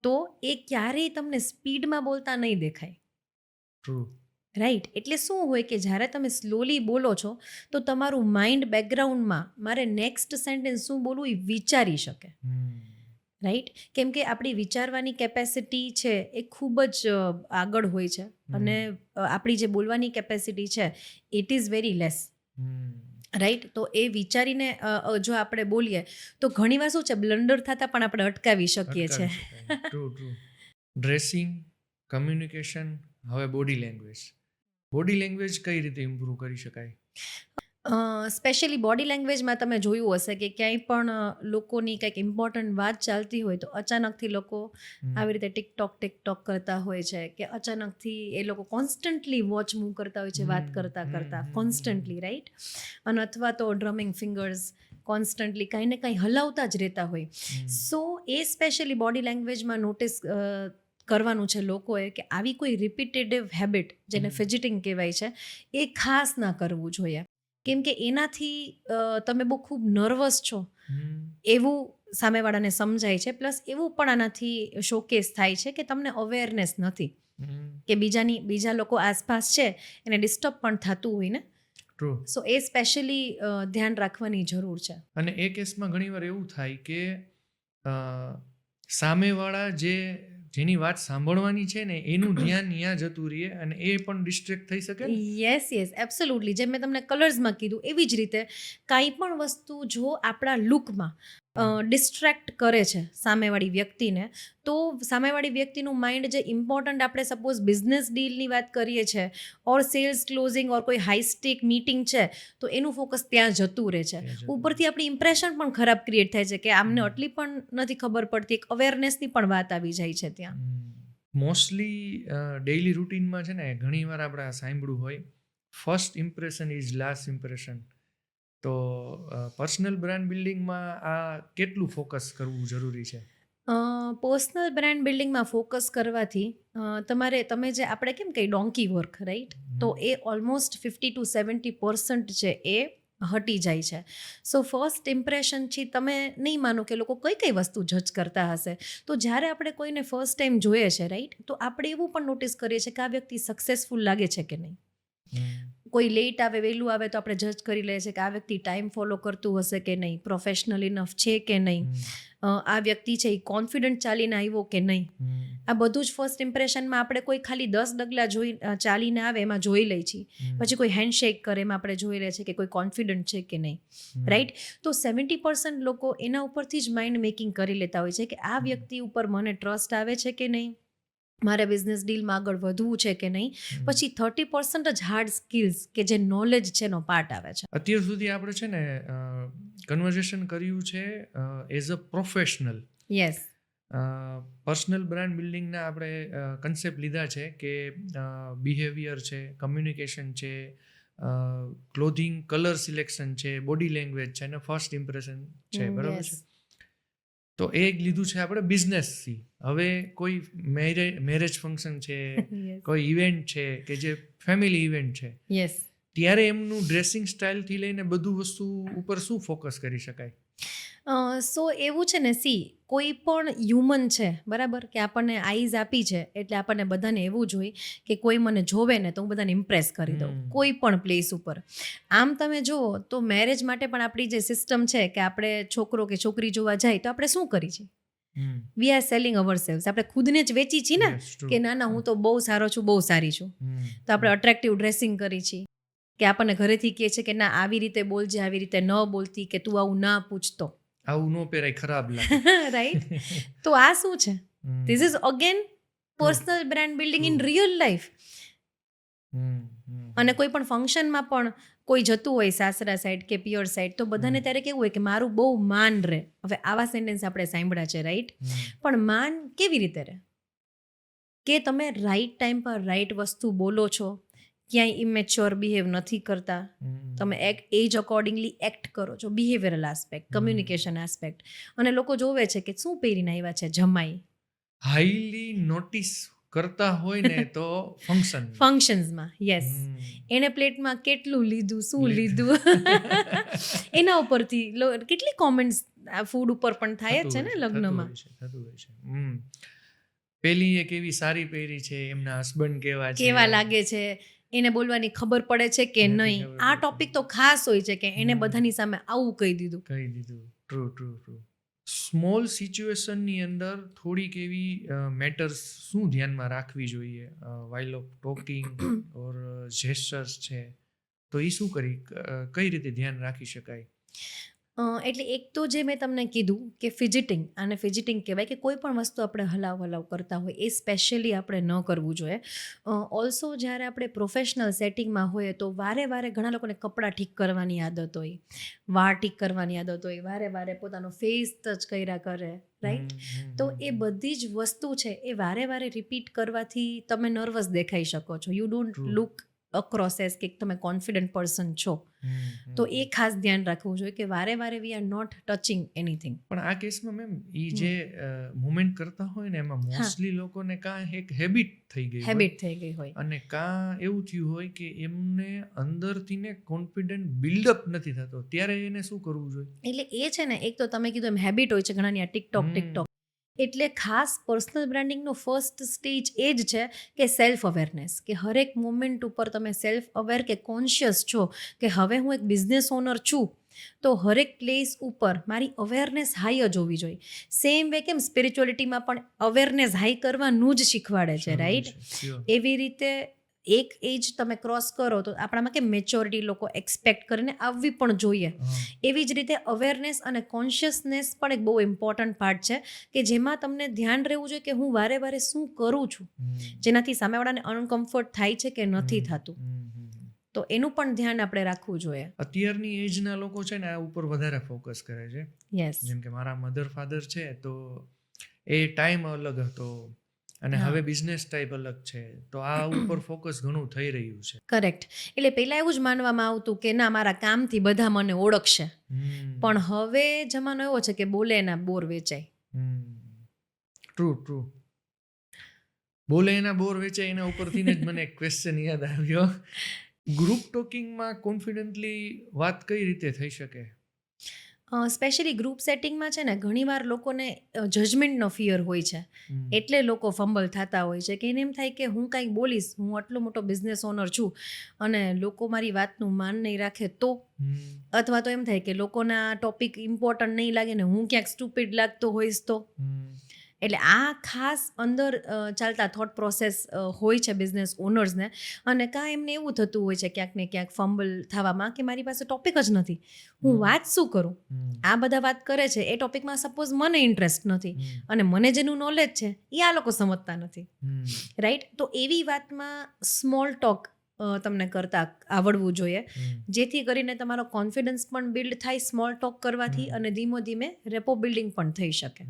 તો એ ક્યારેય તમને સ્પીડમાં બોલતા નહીં દેખાય. ટ્રુ. રાઈટ. એટલે શું હોય કે જ્યારે તમે સ્લોલી બોલો છો તો તમારું માઇન્ડ બેકગ્રાઉન્ડમાં મારે નેક્સ્ટ સેન્ટેન્સ શું બોલવું એ વિચારી શકે. રાઈટ. કેમ કે આપણી વિચારવાની કેપેસિટી છે એ ખૂબ જ આગળ હોય છે, અને આપણી જે બોલવાની કેપેસિટી છે it is very less. Right. તો એ વિચારીને જો આપણે બોલીએ તો ઘણીવાર શું છે, બ્લન્ડર થતાં પણ આપણે અટકાવી શકીએ છીએ. ટ્રુ. ડ્રેસિંગ, કમ્યુનિકેશન, હવે બોડી લેંગ્વેજ. બોડી લેંગ્વેજ કઈ રીતે ઇમ્પ્રૂવ કરી શકાય? સ્પેશિયલી બોડી લેંગ્વેજમાં તમે જોયું હશે કે ક્યાંય પણ લોકોની કંઈક ઇમ્પોર્ટન્ટ વાત ચાલતી હોય તો અચાનકથી લોકો આવી રીતે ટિકટોક કરતા હોય છે, કે અચાનકથી એ લોકો કોન્સ્ટન્ટલી વોચ મૂવ કરતા હોય છે વાત કરતા કોન્સ્ટન્ટલી. રાઈટ. અને અથવા તો ડ્રમિંગ ફિંગર્સ કોન્સ્ટન્ટલી કંઈ ને કંઈ હલાવતા જ રહેતા હોય. સો એ સ્પેશિયલી બોડી લેંગ્વેજમાં નોટિસ કરવાનું છે લોકોએ, કે આવી કોઈ રિપીટેટિવ હેબિટ જેને ફિજિટિંગ કહેવાય છે એ ખાસ ના કરવું જોઈએ. કેમ કે એનાથી તમે બહુ ખૂબ નર્વસ છો એવું સામેવાળાને સમજાય છે. પ્લસ એવું પણ આનાથી શોકેસ થાય છે કે તમને અવેરનેસ નથી કે બીજા લોકો આસપાસ છે એને ડિસ્ટર્બ પણ થતું હોય ને. ટ્રુ. સો એ સ્પેશિયલી ધ્યાન રાખવાની જરૂર છે. અને એ કેસમાં ઘણીવાર એવું થાય કે સામેવાળા જેની વાત સાંભળવાની છે ને એનું ધ્યાન ત્યાં જતું રહે અને એ પણ ડિસ્ટ્રેક્ટ થઈ શકે. Yes, absolutely. જેમ મેં તમને કલર્સમાં કીધું એવી જ રીતે કાંઈ પણ વસ્તુ જો આપણા લુકમાં ડિસ્ટ્રેક્ટ કરે છે સામેવાળી વ્યક્તિને, તો સામેવાળી વ્યક્તિનું માઇન્ડ જે ઇમ્પોર્ટન્ટ, આપણે સપોઝ બિઝનેસ ડીલની વાત કરીએ છીએ ઓર સેલ્સ ક્લોઝિંગ ઓર કોઈ હાઈ સ્ટેક મીટિંગ છે, તો એનું ફોકસ ત્યાં જતું રહે છે. ઉપરથી આપણી ઇમ્પ્રેશન પણ ખરાબ ક્રિએટ થાય છે કે આમને આટલી પણ નથી ખબર પડતી, એક અવેરનેસની પણ વાત આવી જાય છે ત્યાં. મોસ્ટલી ડેઇલી રૂટીનમાં છે ને ઘણીવાર આપણે સાંભળ્યું હોય, first impression is last impression. તો પર્સનલ બ્રાન્ડ બિલ્ડિંગમાં આ કેટલું ફોકસ કરવું જરૂરી છે? પર્સનલ બ્રાન્ડ બિલ્ડિંગમાં ફોકસ કરવાથી તમે જે આપણે કેમ કહીએ ડોન્કી વર્ક, રાઈટ, તો એ ઓલમોસ્ટ 50-70% છે એ હટી જાય છે. સો ફર્સ્ટ ઇમ્પ્રેશનથી તમે નહીં માનો કે લોકો કઈ વસ્તુ જજ કરતા હશે. તો જ્યારે આપણે કોઈને ફર્સ્ટ ટાઈમ જોઈએ છે, રાઈટ, તો આપણે એવું પણ નોટિસ કરીએ છીએ કે આ વ્યક્તિ સક્સેસફુલ લાગે છે કે નહીં. કોઈ લેટ આવે વહેલું આવે તો આપણે જજ કરી લઈએ છીએ કે આ વ્યક્તિ ટાઈમ ફોલો કરતું હશે કે નહીં, પ્રોફેશનલ ઇનફ છે કે નહીં, આ વ્યક્તિ છે એ કોન્ફિડન્ટ ચાલીને આવ્યો કે નહીં. આ બધું જ ફર્સ્ટ ઇમ્પ્રેશનમાં આપણે કોઈ ખાલી 10 ડગલા ચાલીને આવે એમાં જોઈ લઈએ છીએ, પછી કોઈ હેન્ડશેક કરે એમાં આપણે જોઈ લઈએ છીએ કે કોઈ કોન્ફિડન્ટ છે કે નહીં. રાઈટ. તો 70% લોકો એના ઉપરથી જ માઇન્ડ મેકિંગ કરી લેતા હોય છે કે આ વ્યક્તિ ઉપર મને ટ્રસ્ટ આવે છે કે નહીં, મારે બિઝનેસ ડીલમાં આગળ વધવું છે કે નહીં. પછી 30% જ હાર્ડ સ્કિલ્સ કે જે નોલેજ છે એનો પાર્ટ આવે છે. અત્યાર સુધી આપણે છે ને કન્વર્ઝેશન કર્યું છે as a professional. Yes. Personal brand બિલ્ડિંગના આપણે કન્સેપ્ટ લીધા છે કે બિહેવિયર છે, કમ્યુનિકેશન છે, ક્લોધિંગ કલર સિલેક્શન છે, બોડી લેંગ્વેજ છે અને ફર્સ્ટ ઇમ્પ્રેશન છે. બરાબર છે. તો એ લીધું છે આપણે બિઝનેસથી. હવે કોઈ મેરેજ ફંક્શન છે, કોઈ ઇવેન્ટ છે કે જે ફેમિલી ઇવેન્ટ છે, યસ, ત્યારે એમનું ડ્રેસિંગ સ્ટાઇલથી લઈને બધું વસ્તુ ઉપર શું ફોકસ કરી શકાય? સો એવું છે ને, કોઈ પણ હ્યુમન છે, બરાબર, કે આપણને આઈઝ આપી છે એટલે આપણને બધાને એવું જોઈએ કે કોઈ મને જોવે ને તો હું બધાને ઇમ્પ્રેસ કરી દઉં કોઈ પણ પ્લેસ ઉપર. આમ તમે જુઓ તો મેરેજ માટે પણ આપણી જે સિસ્ટમ છે કે આપણે છોકરો કે છોકરી જોવા જાય તો આપણે શું કરી છીએ, we are selling ourselves. આપણે ખુદને જ વેચી છીએ ને કે ના હું તો બહુ સારો છું, બહુ સારી છું. તો આપણે અટ્રેક્ટિવ ડ્રેસિંગ કરી છીએ, કે આપણને ઘરેથી કહે છે કે ના આવી રીતે બોલજે, આવી રીતે ન બોલતી, કે તું આવું ના પૂછતો, આવું નો પહેરાય, ખરાબ લાગે. રાઈટ. તો આ શું છે? This is again personal brand building in real life. અને કોઈ પણ ફંક્શનમાં પણ કોઈ જતું હોય સાસરા સાઈડ કે પિયર સાઈડ, તો બધાને ત્યારે કેવું હોય કે મારું બહુ માન રહે. હવે આવા સેન્ટેન્સ આપણે સાંભળ્યા છે, રાઈટ. પણ માન કેવી રીતે રહે? કે તમે રાઈટ ટાઈમ પર રાઈટ વસ્તુ બોલો છો, ક્યાંય ઇમેચ્યોર બિહેવ નથી કરતા, તમે એજ અકોર્ડિંગલી એક્ટ કરો છો, બિહેવિયરલ આસ્પેક્ટ, કમ્યુનિકેશન આસ્પેક્ટ. અને લોકો જોવે છે કે શું પહેરીને આવ્યા છે જમાઈ. હાઈલી નોટિસ કરતા હોય ને તો ફંક્શન્સમાં યસ, એણે પ્લેટમાં કેટલું લીધું, શું લીધું, એના ઉપરથી કેટલી કોમેન્ટ્સ ફૂડ ઉપર પણ થાય જ છે ને લગ્નમાં. થતું હોય છે. પેલી એક એવી સારી પહેરી છે, એમના હસબન્ડ કેવા લાગે છે, એને બોલવાની ખબર પડે છે કે નહીં. આ ટોપિક તો ખાસ હોય છે કે એને બધાની સામે આવું કહી દીધું. ટ્રુ. સ્મોલ સિચ્યુએશનની અંદર થોડીક એવી મેટર્સ શું ધ્યાનમાં રાખવી જોઈએ while of talking or gestures છે, તો એ શું કઈ રીતે ધ્યાન રાખી શકાય? એટલે એક તો જે મેં તમને કીધું કે ફિજિટિંગ, અને ફિજિટિંગ કહેવાય કે કોઈ પણ વસ્તુ આપણે હલાવ કરતા હોય એ સ્પેશિયલી આપણે ન કરવું જોઈએ. ઓલ્સો જ્યારે આપણે પ્રોફેશનલ સેટિંગમાં હોઈએ તો વારે ઘણા લોકોને કપડાં ઠીક કરવાની આદત હોય, વાળ ઠીક કરવાની આદત હોય, વારે પોતાનો ફેસ ટચ કર્યા કરે, રાઈટ? તો એ બધી જ વસ્તુ છે એ વારે રિપીટ કરવાથી તમે નર્વસ દેખાઈ શકો છો. You don't look across as કે તમે કોન્ફિડન્ટ પર્સન છો. તો એ ખાસ ધ્યાન રાખવું જોઈએ કે where we are not touching anything. પણ આ કેસમાં મેમ એ જે મુવમેન્ટ કરતા હોય ને એમાં મોસ્ટલી લોકોને કાં એક હેબિટ થઈ ગઈ હોય અને કાં એવું થયું હોય કે એમને અંદરથી ને કોન્ફિડન્ટ બિલ્ડઅપ નથી થતો, ત્યારે એને શું કરવું જોઈએ? એટલે એ છે ને, એક તો તમે કીધું એમ હેબિટ હોય છે ઘણાની, આ ટિકટોક. એટલે ખાસ પર્સનલ બ્રાન્ડિંગનો ફર્સ્ટ સ્ટેજ એ જ છે કે સેલ્ફ અવેરનેસ, કે હરેક મોમેન્ટ ઉપર તમે સેલ્ફ અવેર કે કોન્શિયસ છો કે હવે હું એક બિઝનેસ ઓનર છું, તો હરેક પ્લેસ ઉપર મારી અવેરનેસ હાઈ જ હોવી જોઈએ. સેમ વે કેમ સ્પિરિચ્યુઅલિટીમાં પણ અવેરનેસ હાઈ કરવાનું જ શીખવાડે છે, રાઈટ? એવી રીતે એક એજ તમે ક્રોસ કરો તો આપણામાં કે મેચ્યોરિટી લોકો એક્સપેક્ટ કરીને આવવી પણ જોઈએ. એવી જ રીતે અવેરનેસ અને કોન્શિયસનેસ પણ એક બહુ ઇમ્પોર્ટન્ટ પાર્ટ છે કે જેમાં તમને ધ્યાન રહેવું જોઈએ કે હું વારે શું કરું છું, જેનાથી સામેવાળાને અનકમ્ફર્ટ થાય છે કે નથી થતું. તો એનું પણ ધ્યાન આપણે રાખવું જોઈએ. અત્યારની એજના લોકો છે ને આ ઉપર વધારે ફોકસ કરે છે. યસ. જેમ કે મારા મધર ફાધર છે તો એ ટાઈમ અલગ હતો અને હવે બિઝનેસ ટાઈપ અલગ છે, તો આ ઉપર ફોકસ ઘણું થઈ રહ્યું છે. કરેક્ટ. એટલે પહેલા એવું જ માનવામાં આવતું કે ના, મારા કામથી બધા મને ઓળખશે, પણ હવે જમાનો એવો છે કે બોલે એના બોર વેચાય. ટ્રુ. બોલે એના બોર વેચાય, એના ઉપરથી જ મને એક ક્વેશ્ચન યાદ આવ્યો. ગ્રુપ ટોકિંગમાં કોન્ફિડન્ટલી વાત કઈ રીતે થઈ શકે? સ્પેશિયલી ગ્રુપ સેટિંગમાં છે ને ઘણીવાર લોકોને જજમેન્ટનો ફિયર હોય છે, એટલે લોકો ફંબલ થતા હોય છે કે એને એમ થાય કે હું કાંઈક બોલીશ, હું આટલો મોટો બિઝનેસ ઓનર છું અને લોકો મારી વાતનું માન નહીં રાખે તો, અથવા તો એમ થાય કે લોકોના ટોપિક ઇમ્પોર્ટન્ટ નહીં લાગે ને હું ક્યાંક સ્ટુપિડ લાગતો હોઈશ તો. એટલે આ ખાસ અંદર ચાલતા થોટ પ્રોસેસ હોય છે બિઝનેસ ઓનર્સને, અને કાં એમને એવું થતું હોય છે ક્યાંક ને ક્યાંક ફંબલ થવામાં કે મારી પાસે ટોપિક જ નથી, હું વાત શું કરું? આ બધા વાત કરે છે એ ટોપિકમાં સપોઝ મને ઇન્ટરેસ્ટ નથી અને મને જેનું નોલેજ છે એ આ લોકો સમજતા નથી, રાઈટ? તો એવી વાતમાં સ્મોલ ટોક તમને કરતા આવડવું જોઈએ, જેથી કરીને તમારો કોન્ફિડન્સ પણ બિલ્ડ થાય સ્મોલ ટોક કરવાથી, અને ધીમે રેપો બિલ્ડિંગ પણ થઈ શકે.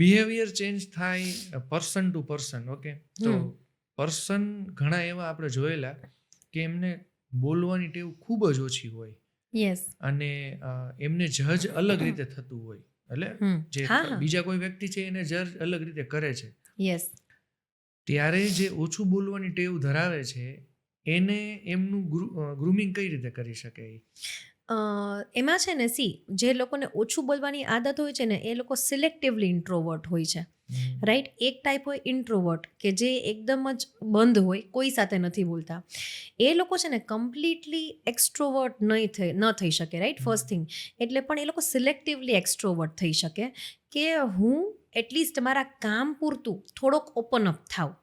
બિહેવિયર ચેન્જ થાય પર્સન ટુ પર્સન. ઓકે, તો પર્સન ઘણા એવા આપણે જોયેલા કે એમને બોલવાની ટેવ ખૂબ જ ઓછી હોય. યસ. અને એમને જજ અલગ રીતે થતું હોય, એટલે જે બીજા કોઈ વ્યક્તિ છે એને જજ અલગ રીતે કરે છે. યસ. ત્યારે જે ઓછું બોલવાની ટેવ ધરાવે છે એને એમનું ગ્રુમિંગ કઈ રીતે કરી શકે? એમાં છે ને જે લોકોને ઓછું બોલવાની આદત હોય છે ને એ લોકો સિલેક્ટિવલી ઇન્ટ્રોવર્ટ હોય છે, રાઈટ? એક ટાઈપ હોય ઇન્ટ્રોવર્ટ કે જે એકદમ જ બંધ હોય, કોઈ સાથે નથી બોલતા. એ લોકો છે ને કમ્પ્લીટલી એક્સ્ટ્રોવર્ટ ન થઈ શકે, રાઈટ? First thing. એટલે પણ એ લોકો સિલેક્ટિવલી એક્સ્ટ્રોવર્ટ થઈ શકે કે હું એટલીસ્ટ મારા કામ પૂરતું થોડોક ઓપન અપ થાવ.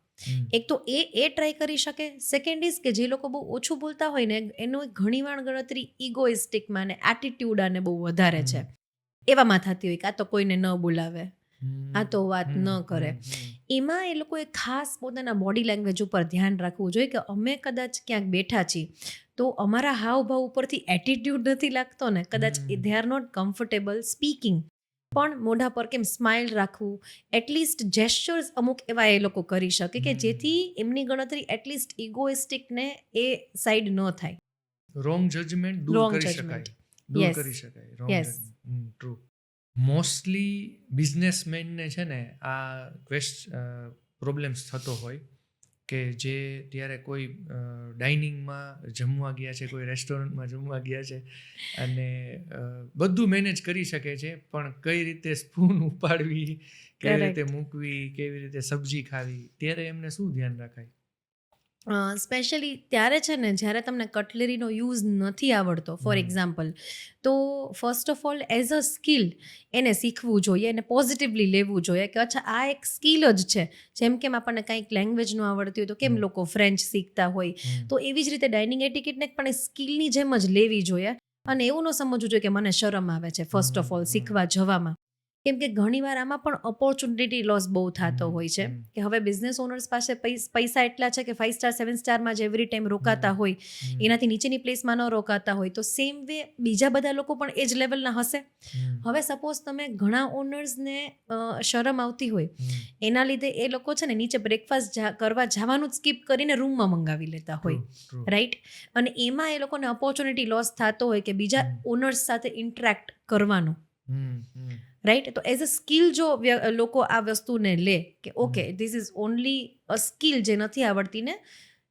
એક તો એ ટ્રાય કરી શકે. સેકન્ડ ઇઝ કે જે લોકો બહુ ઓછું બોલતા હોય ને એનું ઘણીવાર ગણતરી ઇગોઇસ્ટિકમાં ને એટીટ્યુડ આને બહુ વધારે છે, એવામાં થતી હોય કે આ તો કોઈને ન બોલાવે, આ તો વાત ન કરે. એમાં એ લોકોએ ખાસ પોતાના બોડી લેંગ્વેજ ઉપર ધ્યાન રાખવું જોઈએ કે અમે કદાચ ક્યાંક બેઠા છીએ તો અમારા હાવભાવ ઉપરથી એટીટ્યુડ નથી લાગતો ને, કદાચ they are not comfortable speaking, પણ મોઢા પર કેમ સ્માઇલ રાખવું, એટલીસ્ટ જેસ્ચર્સ અમુક એવા એ લોકો કરી શકે કે જેથી એમની ગણતરી એટલીસ્ટ ઇગોઇસ્ટિકને એ સાઈડ ન થાય. રોંગ જજમેન્ટ દૂર Wrong કરી judgment. શકાય, દૂર Yes. કરી શકાય wrong Yes. Judgment. True. Mostly બિઝનેસમેનને છે ને આ પ્રોબ્લેમ્સ થતો હોય કે જે ત્યારે કોઈ ડાઇનિંગમાં જમવા ગયા છે, કોઈ રેસ્ટોરન્ટમાં જમવા ગયા છે અને બધું મેનેજ કરી શકે છે, પણ કઈ રીતે સ્પૂન ઉપાડવી, કેવી Correct. રીતે મૂકવી, કેવી રીતે સબ્જી ખાવી, ત્યારે એમને શું ધ્યાન રાખાય? સ્પેશિયલી ત્યારે છે ને જ્યારે તમને કટલેરીનો યુઝ નથી આવડતો ફોર એક્ઝામ્પલ, તો first of all as a skill એને શીખવું જોઈએ અને પોઝિટિવલી લેવું જોઈએ કે અચ્છા આ એક સ્કિલ જ છે. જેમ કેમ આપણને કંઈક લેંગ્વેજ ન આવડતી હોય તો કેમ લોકો ફ્રેન્ચ શીખતા હોય, તો એવી જ રીતે ડાઇનિંગ એટિકેટને પણ એ સ્કિલની જેમ જ લેવી જોઈએ અને એવું ન સમજવું જોઈએ કે મને શરમ આવે છે ફર્સ્ટ ઓફ ઓલ શીખવા જવામાં. કેમ કે ઘણીવાર આમાં પણ ઓપોર્ચ્યુનિટી લોસ બહુ થતો હોય છે કે હવે બિઝનેસ ઓનર્સ પાસે પૈસા એટલા છે કે 5 સ્ટાર 7 સ્ટારમાં જે એવરી ટાઈમ રોકાતા હોય એનાથી નીચેની પ્લેસમાં ન રોકાતા હોય, તો સેમ વે બીજા બધા લોકો પણ એ જ લેવલના હશે. હવે સપોઝ તમે ઘણા ઓનર્સને શરમ આવતી હોય એના લીધે એ લોકો છે ને નીચે બ્રેકફાસ્ટ કરવા જવાનું જ સ્કીપ કરીને રૂમમાં મંગાવી લેતા હોય, રાઈટ. અને એમાં એ લોકોને ઓપોર્ચ્યુનિટી લોસ થતો હોય કે બીજા ઓનર્સ સાથે ઇન્ટરેક્ટ કરવાનો, રાઈટ. તો એઝ અ સ્કિલ જો લોકો આ વસ્તુને લે કે okay this is only a skill જે નથી આવડતી ને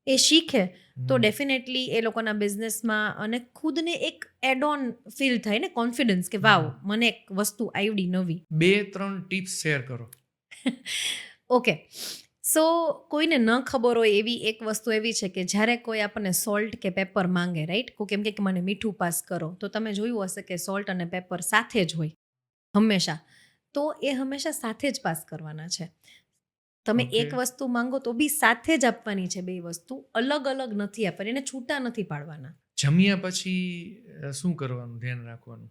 એ શીખે, તો ડેફિનેટલી એ લોકોના બિઝનેસમાં અને ખુદને એક એડ ઓન ફીલ થાય ને, કોન્ફિડન્સ કે વાવ મને એક વસ્તુ આવડી નવી. 2-3 ટિપ્સ શેર કરો. ઓકે, સો કોઈને ન ખબર હોય એવી એક વસ્તુ એવી છે કે જ્યારે કોઈ આપણને સોલ્ટ કે પેપર માંગે, રાઈટ, કોઈ કેમ કે મને મીઠું પાસ કરો, તો તમે જોયું હશે કે સોલ્ટ અને પેપર સાથે જ હોય હંમેશા, તો એ હંમેશા સાથે જ પાસ કરવાના છે. તમે એક વસ્તુ માંગો તો બી સાથે જ આપવાની છે, બે વસ્તુ અલગ અલગ નથી આપવાની, એને છૂટા નથી પાડવાના. જમ્યા પછી શું કરવાનું, ધ્યાન રાખવાનું?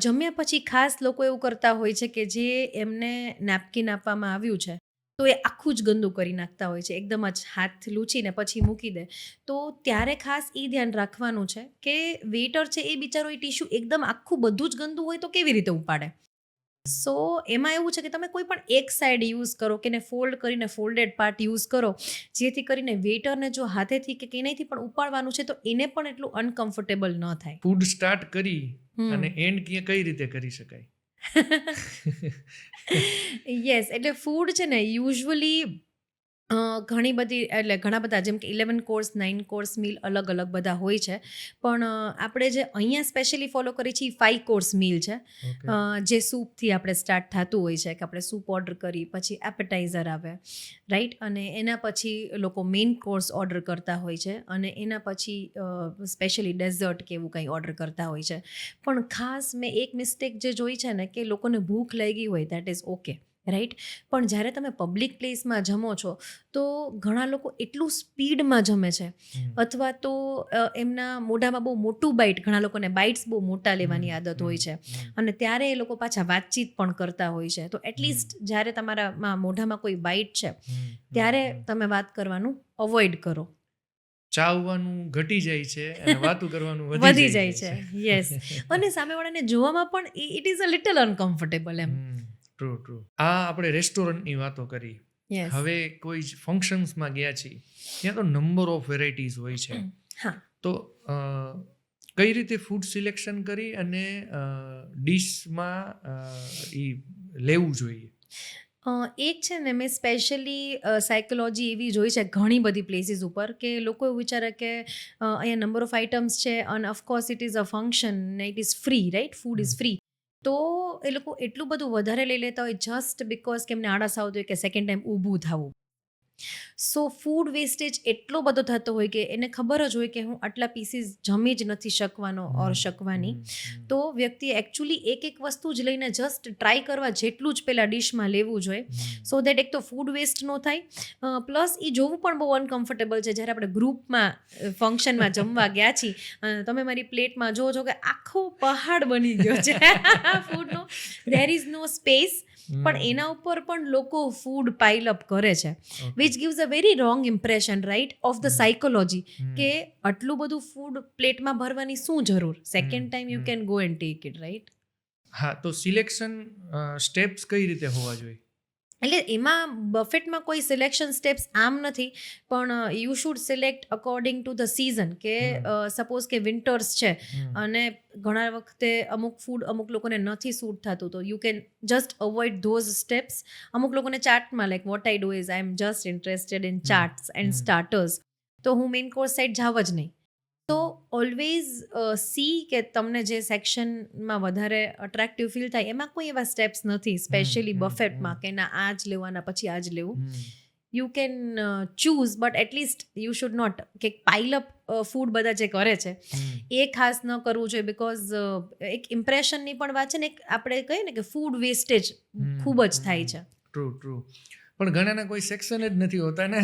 જમ્યા પછી ખાસ લોકો એવું કરતા હોય છે કે જે એમને નેપકિન આપવામાં આવ્યું છે તો એ આખું જ ગંદુ કરી નાખતા હોય છે, એકદમ જ હાથ લૂછીને પછી મૂકી દે. તો ત્યારે ખાસ એ ધ્યાન રાખવાનું છે કે વેઇટર છે એ બિચારો એ ટીશ્યુ એકદમ આખું બધું જ ગંદુ હોય તો કેવી રીતે ઉપાડે. સો એમાં એવું છે કે તમે કોઈ પણ એક સાઈડ યુઝ કરો કે એને ફોલ્ડ કરીને ફોલ્ડેડ પાર્ટ યુઝ કરો, જેથી કરીને વેઇટરને જો હાથેથી કે કેનેથી પણ ઉપાડવાનું છે તો એને પણ એટલું અનકમ્ફર્ટેબલ ન થાય. ફૂડ સ્ટાર્ટ કરી અને એન્ડ કઈ રીતે કરી શકાય? યસ, એટલે ફૂડ છે ને યુઝ્યુઅલી ઘણી બધી એટલે ઘણા બધા જેમ કે 11 કોર્સ 9 કોર્સ મીલ અલગ અલગ બધા હોય છે, પણ આપણે જે અહીંયા સ્પેશિયલી ફોલો કરીએ છીએ 5 કોર્સ મીલ છે, જે સૂપથી આપણે સ્ટાર્ટ થતું હોય છે કે આપણે સૂપ ઓર્ડર કરી પછી એપેટાઇઝર આવે, રાઈટ, અને એના પછી લોકો મેઇન કોર્સ ઓર્ડર કરતા હોય છે અને એના પછી સ્પેશિયલી ડેઝર્ટ કે એવું કંઈ ઓર્ડર કરતા હોય છે. પણ ખાસ મેં એક મિસ્ટેક જે જોઈ છે ને કે લોકોને ભૂખ લાગી હોય દેટ ઇઝ ઓકે, રાઈટ, પણ જ્યારે તમે પબ્લિક પ્લેસમાં જમો છો તો ઘણા લોકો એટલું સ્પીડમાં જમે છે અથવા તો એમના મોઢામાં બહુ મોટું બાઇટ, ઘણા લોકોને બાઇટ્સ બહુ મોટા લેવાની આદત હોય છે અને ત્યારે એ લોકો પાછા વાતચીત પણ કરતા હોય છે. તો એટલીસ્ટ જ્યારે તમારામાં મોઢામાં કોઈ બાઇટ છે ત્યારે તમે વાત કરવાનું અવોઇડ કરો. ચાવવાનું ઘટી જાય છે અને વાતું કરવાનું વધી જાય છે. યસ, અને સામેવાળાને જોવામાં પણ it is a little uncomfortable એમ. ટ્રુ. આ આપણે રેસ્ટોરન્ટની વાતો કરી. હવે કોઈ ફંક્શન્સમાં ગયા છીએ ત્યાં તો નંબર ઓફ વેરાયટીઝ હોય છે. તો કઈ રીતે ફૂડ સિલેક્શન કરી અને ડિશમાં ઈ લેવું જોઈએ? એક છે ને મેં સ્પેશિયલી સાયકોલોજી એવી જોઈ છે ઘણી બધી પ્લેસીસ ઉપર કે લોકો એવું વિચારે કે અહીંયા નંબર ઓફ આઇટમ્સ છે અને of course it is a function ને it is free, right, food is free. તો એ લોકો એટલું બધું વધારે લઈ લેતા હોય જસ્ટ બિકોઝ કે એમને આળસ આવતું હોય કે સેકન્ડ ટાઈમ ઊભું થવું. સો ફૂડ વેસ્ટેજ એટલો બધો થતો હોય કે એને ખબર જ હોય કે હું આટલા પીસીસ જમી જ નથી શકવાનો ઓર શકવાની, તો વ્યક્તિએ એકચ્યુઅલી એક વસ્તુ જ લઈને જસ્ટ ટ્રાય કરવા જેટલું જ પહેલાં ડિશમાં લેવું જોઈએ, સો દેટ એક તો ફૂડ વેસ્ટ ન થાય, પ્લસ એ જોવું પણ બહુ અનકમ્ફર્ટેબલ છે જ્યારે આપણે ગ્રુપમાં ફંક્શનમાં જમવા ગયા છીએ, તમે મારી પ્લેટમાં જોવો છો કે આખો પહાડ બની ગયો છે ફૂડનો, ધેર ઇઝ નો સ્પેસ, પણ એના ઉપર પણ લોકો ફૂડ પાઇલ અપ કરે છે, which gives a very wrong impression, right, of the psychology, કે આટલું બધું ફૂડ પ્લેટમાં ભરવાની શું જરૂર, second time you can go and take it, right. હા, તો સિલેક્શન સ્ટેપ્સ કઈ રીતે હોવા જોઈએ? એટલે એમાં બફેટમાં કોઈ સિલેક્શન સ્ટેપ્સ આમ નથી, પણ you should select according to the season. કે સપોઝ કે વિન્ટર્સ છે અને ઘણા વખતે અમુક ફૂડ અમુક લોકોને નથી સૂટ થતું, તો you can just avoid those steps. અમુક લોકોને ચાટમાં like what I do is I am just interested in chats and starters, તો હું મેઇન કોર્સ સાઈડ જાવ જ નહીં. તો ઓલવેઝ સી કે તમને જે સેક્શનમાં વધારે અટ્રેક્ટિવ ફીલ થાય એમાં કોઈ એવા સ્ટેપ્સ નથી સ્પેશિયલી બફેટમાં કે ના આ જ લેવાના પછી આ જ લેવું. You can choose, but at least you should not કે પાઇલઅપ ફૂડ બધા જે કરે છે એ ખાસ ન કરવું જોઈએ, બિકોઝ એક ઇમ્પ્રેશનની પણ વાત છે ને, એક આપણે કહીએ ને કે ફૂડ વેસ્ટેજ ખૂબ જ થાય છે. ટ્રુ. પણ ઘણાના કોઈ સેક્શન જ નથી હોતા ને.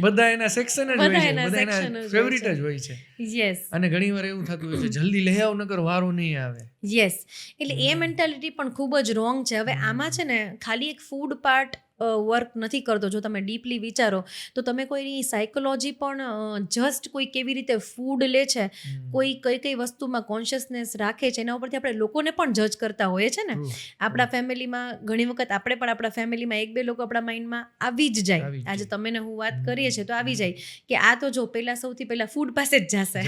બધા એના સેક્શન જ હોય છે, બધા એના ફેવરિટ જ હોય છે. યસ. અને ઘણીવાર એવું થતું હોય છે જલ્દી લઈ આવ નકર વારો નહીં આવે. યસ, એટલે એ મેન્ટાલિટી પણ ખૂબ જ રોંગ છે. હવે આમાં છે ને ખાલી એક ફૂડ પાર્ટ વર્ક નથી કરતો. જો તમે ડીપલી વિચારો તો તમે કોઈની સાયકોલોજી પણ જસ્ટ કોઈ કેવી રીતે ફૂડ લે છે, કોઈ કઈ કઈ વસ્તુમાં કોન્શિયસનેસ રાખે છે, એના ઉપરથી આપણે લોકોને પણ જજ કરતા હોઈએ છે ને. આપણા ફેમિલીમાં ઘણી વખત આપણે પણ આપણા ફેમિલીમાં એક બે લોકો આપણા માઇન્ડમાં આવી જ જાય. આજે તમે ને હું વાત કરીએ છીએ તો આવી જાય કે આ તો જો પહેલા સૌથી પહેલા ફૂડ પાસે જ જશે.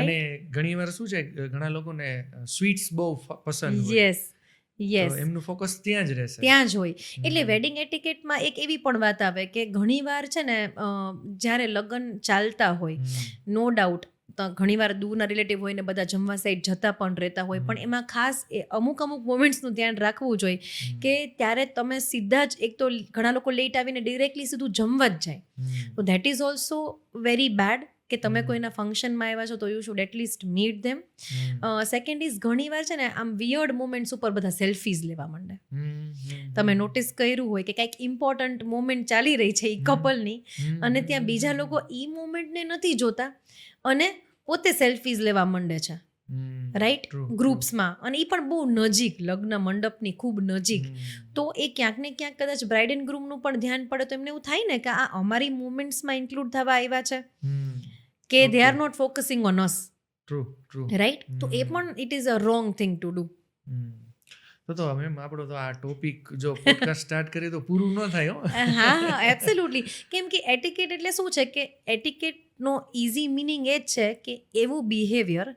અને ઘણીવાર શું છે, ઘણા લોકોને સ્વીટ્સ બહુ પસંદ હોય. યસ, એમનું ફોકસ ત્યાં જ રહેશે, ત્યાં જ હોય. એટલે વેડિંગ એટિકેટમાં એક એવી પણ વાત આવે કે ઘણીવાર છે ને જ્યારે લગ્ન ચાલતા હોય, નો ડાઉટ ઘણીવાર દૂરના રિલેટિવ હોય ને બધા જમવા સાઈડ જતા પણ રહેતા હોય, પણ એમાં ખાસ અમુક મોમેન્ટ્સનું ધ્યાન રાખવું જોઈએ કે ત્યારે તમે સીધા જ, એક તો ઘણા લોકો લેટ આવીને ડિરેક્ટલી સીધું જમવા જ જાય, તો that is also very bad. કે તમે કોઈના ફંક્શનમાં આવ્યા છો તો you should at least meet them. Second is ઘણીવાર છે ને આમ વિયર્ડ મોમેન્ટ્સ ઉપર બધા સેલ્ફીઝ લેવા માંડે. તમે નોટિસ કર્યું હોય કે કંઈક ઇમ્પોર્ટન્ટ મોમેન્ટ ચાલી રહી છે એ કપલની, અને ત્યાં બીજા લોકો એ મોમેન્ટને નથી જોતા અને પોતે સેલ્ફીઝ લેવા માંડે છે, રાઈટ, ગ્રુપ્સમાં, અને એ પણ બહુ નજીક, લગ્ન મંડપની ખૂબ નજીક. તો એ ક્યાંક ને ક્યાંક કદાચ બ્રાઇડ એન્ડ ગ્રૂમનું પણ ધ્યાન પડે તો એમને એવું થાય ને કે આ અમારી મુમેન્ટ્સમાં ઇન્ક્લુડ થવા આવ્યા છે, કે they are not focusing on us. True. Right? તો એ પણ it is a wrong thing to do. તો મેમ આપણો તો આ ટોપિક જો પોડકાસ્ટ સ્ટાર્ટ કરીએ તો પૂરું ન થાય હો. હા, એબ્સોલ્યુટલી. કેમ કે એટિકેટ એટલે શું છે કે એટિકેટનો ઇઝી મિનિંગ એ જ છે કે એવું બિહેવિયર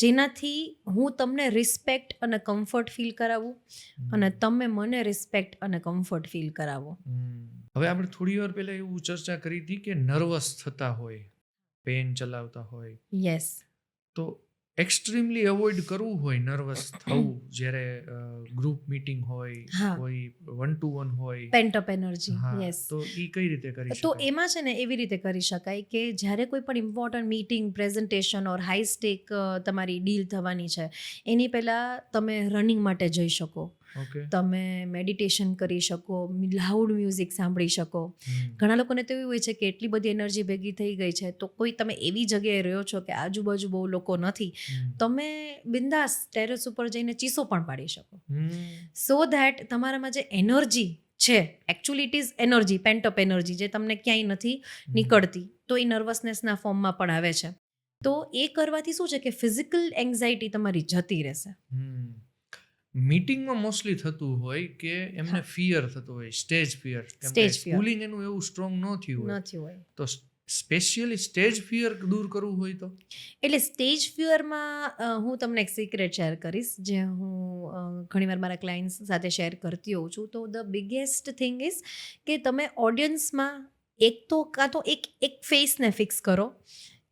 જેનાથી હું તમને રિસ્પેક્ટ અને કમ્ફર્ટ ફીલ કરાવું અને તમે મને રિસ્પેક્ટ અને કમ્ફર્ટ ફીલ કરાવો. હવે આપણે થોડી વાર પહેલા એવું ચર્ચા કરી હતી કે નર્વસ થતા હોય, પેન ચલાવતા હોય. યસ. તો એક્સ્ટ્રીમલી અવોઇડ કરવું હોય નર્વસ થવું જ્યારે ગ્રુપ મીટિંગ હોય, કોઈ 1-to-1 હોય, પેન્ટ અપ એનર્જી. યસ. તો એ કઈ રીતે કરી શકાય? તો એમાં છે ને એવી રીતે કરી શકાય કે જ્યારે કોઈ પણ ઇમ્પોર્ટન્ટ મીટિંગ, પ્રેઝન્ટેશન ઓર હાઈ સ્ટેક તમારી ડીલ થવાની છે, એની પહેલાં તમે રનિંગ માટે જઈ શકો, તમે મેડિટેશન કરી શકો, લાઉડ મ્યુઝિક સાંભળી શકો. ઘણા લોકોને તો એવું હોય છે કે એટલી બધી એનર્જી ભેગી થઈ ગઈ છે, તો કોઈ તમે એવી જગ્યાએ રહ્યો છો કે આજુબાજુ બહુ લોકો નથી, તમે બિંદાસ ટેરેસ ઉપર જઈને ચીસો પણ પાડી શકો, સો ધેટ તમારામાં જે એનર્જી છે, actually it is energy, pant up energy, જે તમને ક્યાંય નથી નીકળતી, તો એ નર્વસનેસના ફોર્મમાં પણ આવે છે. તો એ કરવાથી શું છે કે ફિઝિકલ એન્ઝાઇટી તમારી જતી રહેશે. મીટિંગમાં મોસ્ટલી થતું હોય કે એમને ફિયર થતું હોય, સ્ટેજ ફિયર, સ્કૂલિંગ એનું એવું સ્ટ્રોંગ ન થયું હોય, તો સ્પેશિયલી સ્ટેજ ફિયર દૂર કરવું હોય તો? એટલે સ્ટેજ ફિયરમાં હું તમને એક સિક્રેટ શેર કરીશ, જે હું ઘણીવાર મારા ક્લાયન્ટ્સ સાથે શેર કરતી હોઉં છું. તો ધ બિગેસ્ટ થિંગ ઇઝ કે તમે ઓડિયન્સમાં કાં તો એક ફેસને ફિક્સ કરો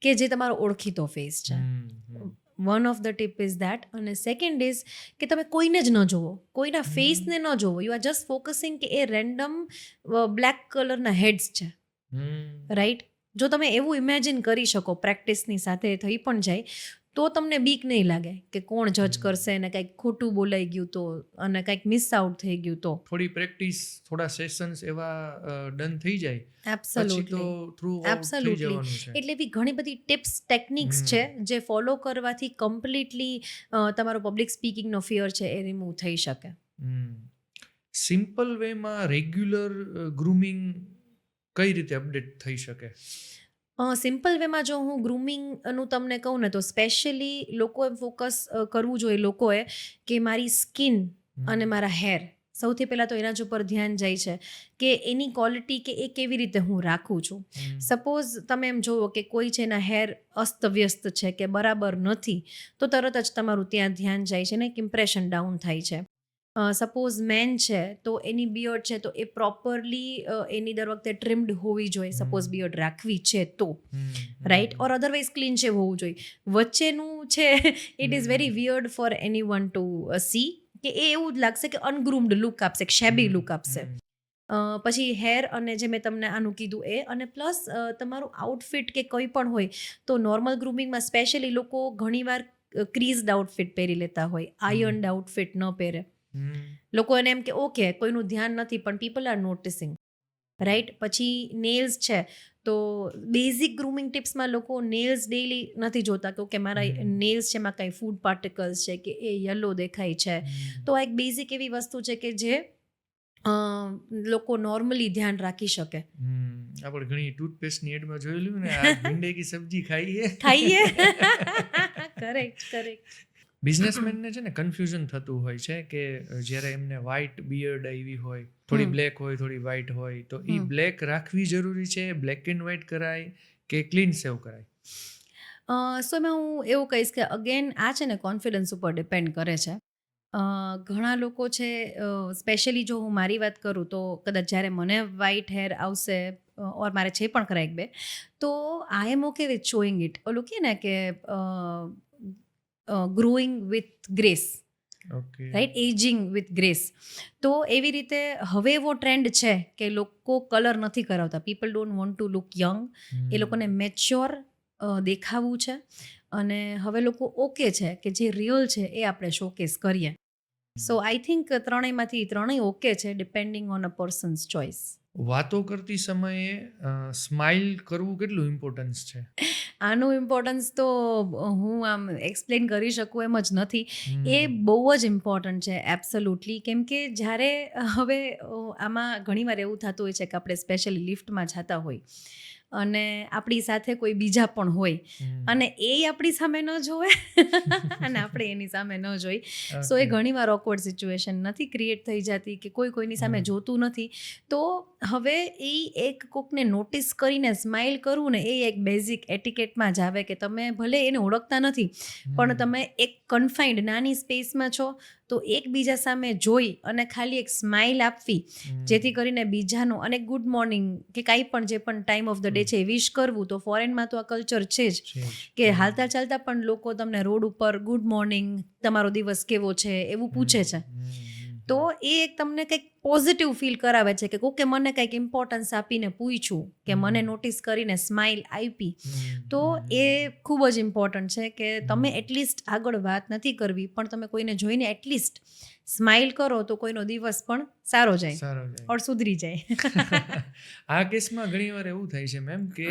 કે જે તમારો ઓળખીતો ફેસ છે. One of the tip is that. અને સેકન્ડ ઇઝ કે તમે કોઈને જ ન જોવો, કોઈના ફેસને ન જોવો, યુ આર જસ્ટ ફોકસિંગ કે એ રેન્ડમ બ્લેક કલરના હેડ્સ છે, રાઈટ. જો તમે એવું ઇમેજિન કરી શકો, પ્રેક્ટિસની સાથે થઈ પણ જાય, તો તમને બીક નહીં લાગે કે કોણ જજ કરશે ને કંઈક ખોટું બોલાઈ ગયું તો, અને કંઈક મિસ આઉટ થઈ ગયું તો. થોડી પ્રેક્ટિસ, થોડા સેશન્સ એવા ડન થઈ જાય, એબ્સોલ્યુટલી. એટલે એવી ઘણી બધી ટિપ્સ, ટેકનિક્સ છે જે ફોલો કરવાથી કમ્પ્લીટલી તમારો પબ્લિક સ્પીકિંગનો ફિયર છે એ રિમૂવ થઈ શકે. સિમ્પલ વેમાં રેગ્યુલર ગ્રૂમિંગ કઈ રીતે અપડેટ થઈ શકે? સિમ્પલ વેમાં જો હું ગ્રૂમિંગનું તમને કહું ને તો સ્પેશિયલી લોકોએ ફોકસ કરવું જોઈએ લોકોએ કે મારી સ્કિન અને મારા હેર સૌથી પહેલાં તો એના જ ઉપર ધ્યાન જાય છે કે એની ક્વોલિટી કે એ કેવી રીતે હું રાખું છું. સપોઝ તમે એમ જુઓ કે કોઈ છે એના હેર અસ્તવ્યસ્ત છે કે બરાબર નથી તો તરત જ તમારું ત્યાં ધ્યાન જાય છે ને એક ઇમ્પ્રેશન ડાઉન થાય છે. સપોઝ મેન છે તો એની બિયર્ડ છે તો એ પ્રોપરલી એની દર વખતે ટ્રીમ્ડ હોવી જોઈએ સપોઝ બિયર્ડ રાખવી છે તો right or otherwise clean shave હોવું જોઈએ. વચ્ચેનું છે it is very weird for anyone to see કે એ એવું જ લાગશે કે અનગ્રૂમ્ડ લુક આપશે શેબી લુક આપશે. પછી હેર અને જે મેં તમને આનું કીધું એ અને પ્લસ તમારું આઉટફિટ કે કંઈ પણ હોય તો નોર્મલ ગ્રૂમિંગમાં સ્પેશિયલી લોકો ઘણીવાર ક્રીઝડ આઉટફિટ પહેરી લેતા હોય આયર્નડ આઉટફિટ ન પહેરે. લોકો એને એમ કે ઓકે કોઈનું ધ્યાન નથી પણ પીપલ આર નોટિસિંગ રાઈટ. પછી નેલ્સ છે તો બેઝિક ગ્રૂમિંગ ટિપ્સમાં લોકો નેલ્સ ડેઈલી નથી જોતા કે ઓકે મારા નેલ્સ છે એમાં કાંઈ ફૂડ પાર્ટિકલ્સ છે કે એ યલો દેખાય છે. તો આ એક બેઝિક એવી વસ્તુ છે કે જે લોકો નોર્મલી ધ્યાન રાખી શકે. આપણે ઘણી ટૂથપેસ્ટની એડમાં જોયેલું ને આ ભીંડે કી સબ્જી ખાઈએ કરેક્ટ કરેક્ટ. બિઝનેસમેનને છે ને કન્ફ્યુઝન થતું હોય છે કે જ્યારે એમને વ્હાઇટ બિયર્ડ આવી હોય થોડી બ્લેક હોય થોડી વ્હાઇટ હોય તો એ બ્લેક રાખવી જરૂરી છે બ્લેક એન્ડ વ્હાઇટ કરાય કે ક્લીન સેવ કરાય? સો એમાં હું એવું કહીશ કે અગેન આ છે ને કોન્ફિડન્સ ઉપર ડિપેન્ડ કરે છે. ઘણા લોકો છે સ્પેશિયલી જો હું મારી વાત કરું તો કદાચ જ્યારે મને વ્હાઇટ હેર આવશે ઓર મારે છે પણ ખરા એક બે તો આઈ એમ ઓકે વિથ શોઈંગ ઇટ. ઓલું કહે ને કે growing with grace right ageing with grace. તો એવી રીતે હવે એવો ટ્રેન્ડ છે કે લોકો કલર નથી કરાવતા. People don't want to look young. એ લોકોને મેચ્યોર દેખાવું છે અને હવે લોકો ઓકે છે કે જે રિયલ છે એ આપણે શોકેસ કરીએ. સો આઈ થિંક ત્રણેયમાંથી ત્રણેય ઓકે છે depending on a persons choice. વાતો કરતી સમયે સ્માઇલ કરવું કેટલું ઇમ્પોર્ટન્સ છે? આનું ઇમ્પોર્ટન્સ તો હું આમ એક્સપ્લેન કરી શકું એમ જ નથી. એ બહુ જ ઇમ્પોર્ટન્ટ છે એબ્સોલ્યુટલી. કેમ કે જ્યારે હવે આમાં ઘણીવાર એવું થતું હોય છે કે આપણે સ્પેશિયલી લિફ્ટમાં જતા હોય અને આપણી સાથે કોઈ બીજા પણ હોય અને એ આપણી સામે ન જોવે અને આપણે એની સામે ન જોઈ. સો એ ઘણીવાર ઓકવર્ડ સિચ્યુએશન નથી ક્રિએટ થઈ જતી કે કોઈ કોઈની સામે જોતું નથી. તો હવે એ એક કોકને નોટિસ કરીને સ્માઇલ કરવું ને એ એક બેઝિક એટિકેટમાં જ આવે કે તમે ભલે એને ઓળખતા નથી પણ તમે એક કન્ફાઇન્ડ નાની સ્પેસમાં છો તો એકબીજા સામે જોઈ અને ખાલી એક સ્માઇલ આપવી જેથી કરીને બીજાનું અને ગુડ મોર્નિંગ કે કાંઈ પણ જે પણ ટાઈમ ઓફ ધ ડે છે વિશ કરવું. તો ફોરેનમાં તો આ કલ્ચર છે જ કે હાલતા ચાલતા પણ લોકો તમને રોડ ઉપર ગુડ મોર્નિંગ તમારો દિવસ કેવો છે એવું પૂછે છે. તો એ એક તમને કંઈક પોઝિટિવ ફીલ કરાવે છે કે ઓકે મને કંઈક ઇમ્પોર્ટન્સ આપીને પૂછ્યું કે મને નોટિસ કરીને સ્માઇલ આપી. તો એ ખૂબ જ ઇમ્પોર્ટન્ટ છે કે તમે એટલીસ્ટ આગળ વાત નથી કરવી પણ તમે કોઈને જોઈને એટલીસ્ટ સ્માઇલ કરો તો કોઈનો દિવસ પણ સારો જાય ઓર સુધરી જાય. આ કેસમાં ઘણીવાર એવું થાય છે મેમ કે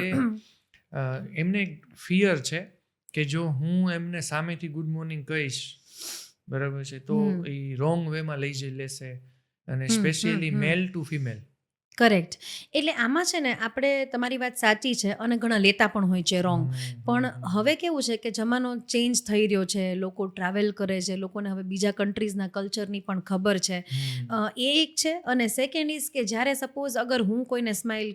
એમને ફિયર છે કે જો હું એમને સામેથી ગુડ મોર્નિંગ કહીશ બરાબર છે તો એ રોંગ વેમાં લઈ જઈ લેશે અને સ્પેશિયલી મેલ ટુ ફિમેલ. કરેક્ટ. એટલે આમાં છે ને આપણે તમારી વાત સાચી છે અને ઘણા લેતા પણ હોય છે રોંગ. પણ હવે કેવું છે કે જમાનો ચેન્જ થઈ રહ્યો છે. લોકો ટ્રાવેલ કરે છે. લોકોને હવે બીજા કન્ટ્રીઝના કલ્ચરની પણ ખબર છે. એ એક છે. અને સેકન્ડ ઇઝ કે જ્યારે સપોઝ અગર હું કોઈને સ્માઇલ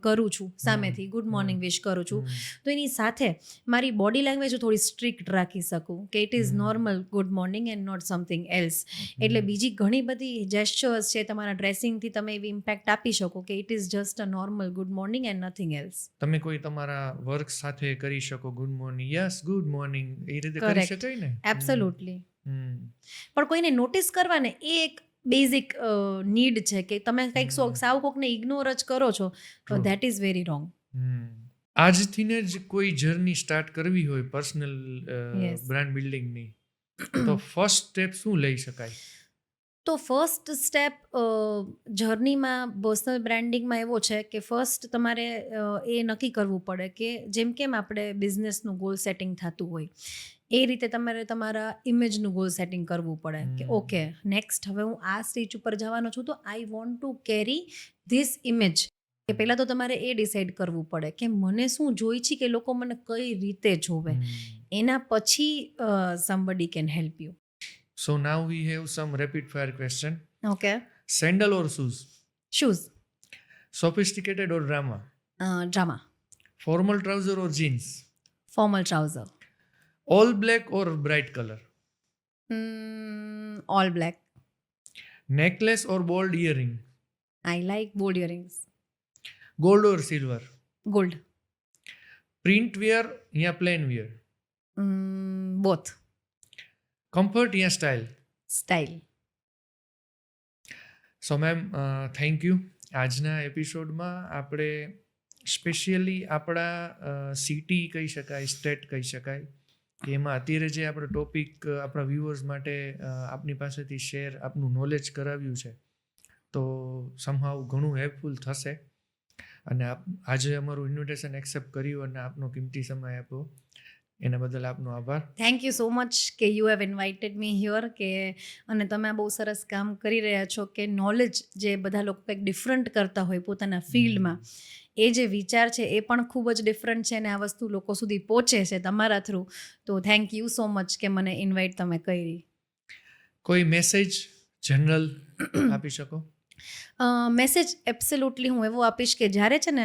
કરું છું સામેથી ગુડ મોર્નિંગ વિશ કરું છું તો એની સાથે મારી બોડી લેંગ્વેજ થોડી સ્ટ્રિક્ટ રાખી શકું કે it is normal good morning and not something else. એટલે બીજી ઘણી બધી જેસ્ચર્સ છે તમારા ડ્રેસિંગથી તમે એવી ઇમ્પેક્ટ આપી શકો કે it is just a normal good morning and nothing else. તમે કોઈ તમારા વર્ક સાથે કરી શકો good morning yes good morning એ રીતે કરી શકાય ને? એબ્સોલ્યુટલી. પણ કોઈને નોટિસ કરવાને એ એક બેઝિક નીડ છે કે તમે કંઈક સાવ કોકને ઇગ્નોર જ કરો છો તો ધેટ ઇઝ વેરી રોંગ. આજથી જ કોઈ જર્ની સ્ટાર્ટ કરવી હોય પર્સનલ બ્રાન્ડ બિલ્ડિંગની તો ફર્સ્ટ સ્ટેપ શું લઈ શકાય? તો ફર્સ્ટ સ્ટેપ જર્નીમાં પર્સનલ બ્રાન્ડિંગમાં એવો છે કે ફર્સ્ટ તમારે એ નક્કી કરવું પડે કે જેમ કેમ આપણે બિઝનેસનું ગોલ સેટિંગ થતું હોય એ રીતે તમારે તમારા ઇમેજનું ગોલ સેટિંગ કરવું પડે કે ઓકે નેક્સ્ટ હવે હું આ સ્ટેજ ઉપર જવાનો છું તો I want to carry this image કે પહેલાં તો તમારે એ ડિસાઇડ કરવું પડે કે મને શું જોઈ છે કે લોકો મને કઈ રીતે જોવે. એના પછી somebody can help you. So now we have some rapid fire question. Okay. Sandal or shoes? Shoes. Sophisticated or drama? Drama. Formal trouser or jeans? Formal trouser. All black or bright color? All black. Necklace or bold earring? I like bold earrings. Gold or silver? Gold. Print wear या plain wear? Both. Comfort या style? Style. So ma'am thank you. આજના એપિસોડમાં આપણે specially આપણા city કહી શકાય, state કહી શકાય કે એમાં અત્યારે જે આપણે ટોપિક આપણા વ્યુઅર્સ માટે આપની પાસેથી શેર આપનું નોલેજ કરાવ્યું છે તો સમહાવ ઘણું હેલ્પફુલ થશે. અને આજે અમારું ઇન્વિટેશન એક્સેપ્ટ કર્યું અને આપનો કિંમતી સમય આપ્યો એના બદલ આપનો આભાર. થેન્ક યુ સો મચ કે you have invited me here. કે અને તમે આ બહુ સરસ કામ કરી રહ્યા છો કે નોલેજ જે બધા લોકો કંઈક ડિફરન્ટ કરતા હોય પોતાના ફિલ્ડમાં, એ જે વિચાર છે એ પણ ખૂબ જ ડિફરન્ટ છે અને આ વસ્તુ લોકો સુધી પહોંચે છે તમારા થ્રુ. તો થેન્ક યુ સો મચ કે મને ઇન્વાઇટ તમે કરી. કોઈ મેસેજ જનરલ આપી શકો? મેસેજ એબ્સોલ્યુટલી હું એવો આપીશ કે જ્યારે છે ને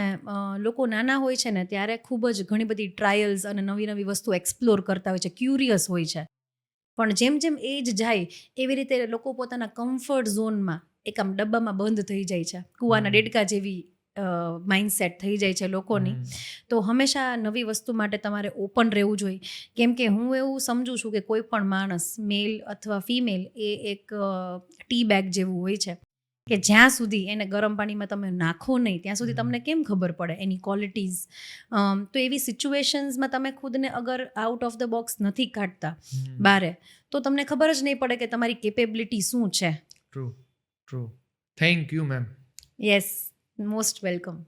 લોકો નાના હોય છે ને ત્યારે ખૂબ જ ઘણી બધી ટ્રાયલ્સ અને નવી નવી વસ્તુ એક્સપ્લોર કરતા હોય છે, ક્યુરિયસ હોય છે. પણ જેમ જેમ એજ જાય એવી રીતે લોકો પોતાના કમ્ફર્ટ ઝોનમાં એક આમ ડબ્બામાં બંધ થઈ જાય છે, કૂવાના ડેડકા જેવી માઇન્ડસેટ થઈ જાય છે લોકોની. તો હંમેશા નવી વસ્તુ માટે તમારે ઓપન રહેવું જોઈએ. કેમ કે હું એવું સમજું છું કે કોઈ પણ માણસ, મેલ અથવા ફિમેલ, એ એક ટી બેગ જેવું હોય છે કે જ્યાં સુધી એને ગરમ પાણીમાં તમે નાખો નહીં ત્યાં સુધી તમને કેમ ખબર પડે એની ક્વોલિટીઝ. તો એવી સિચ્યુએશન્સમાં તમે ખુદને અગર આઉટ ઓફ ધ બોક્સ નથી કાઢતા બારે, તો તમને ખબર જ નહીં પડે કે તમારી કેપેબિલિટી શું છે. True. Thank you ma'am. Yes, most welcome.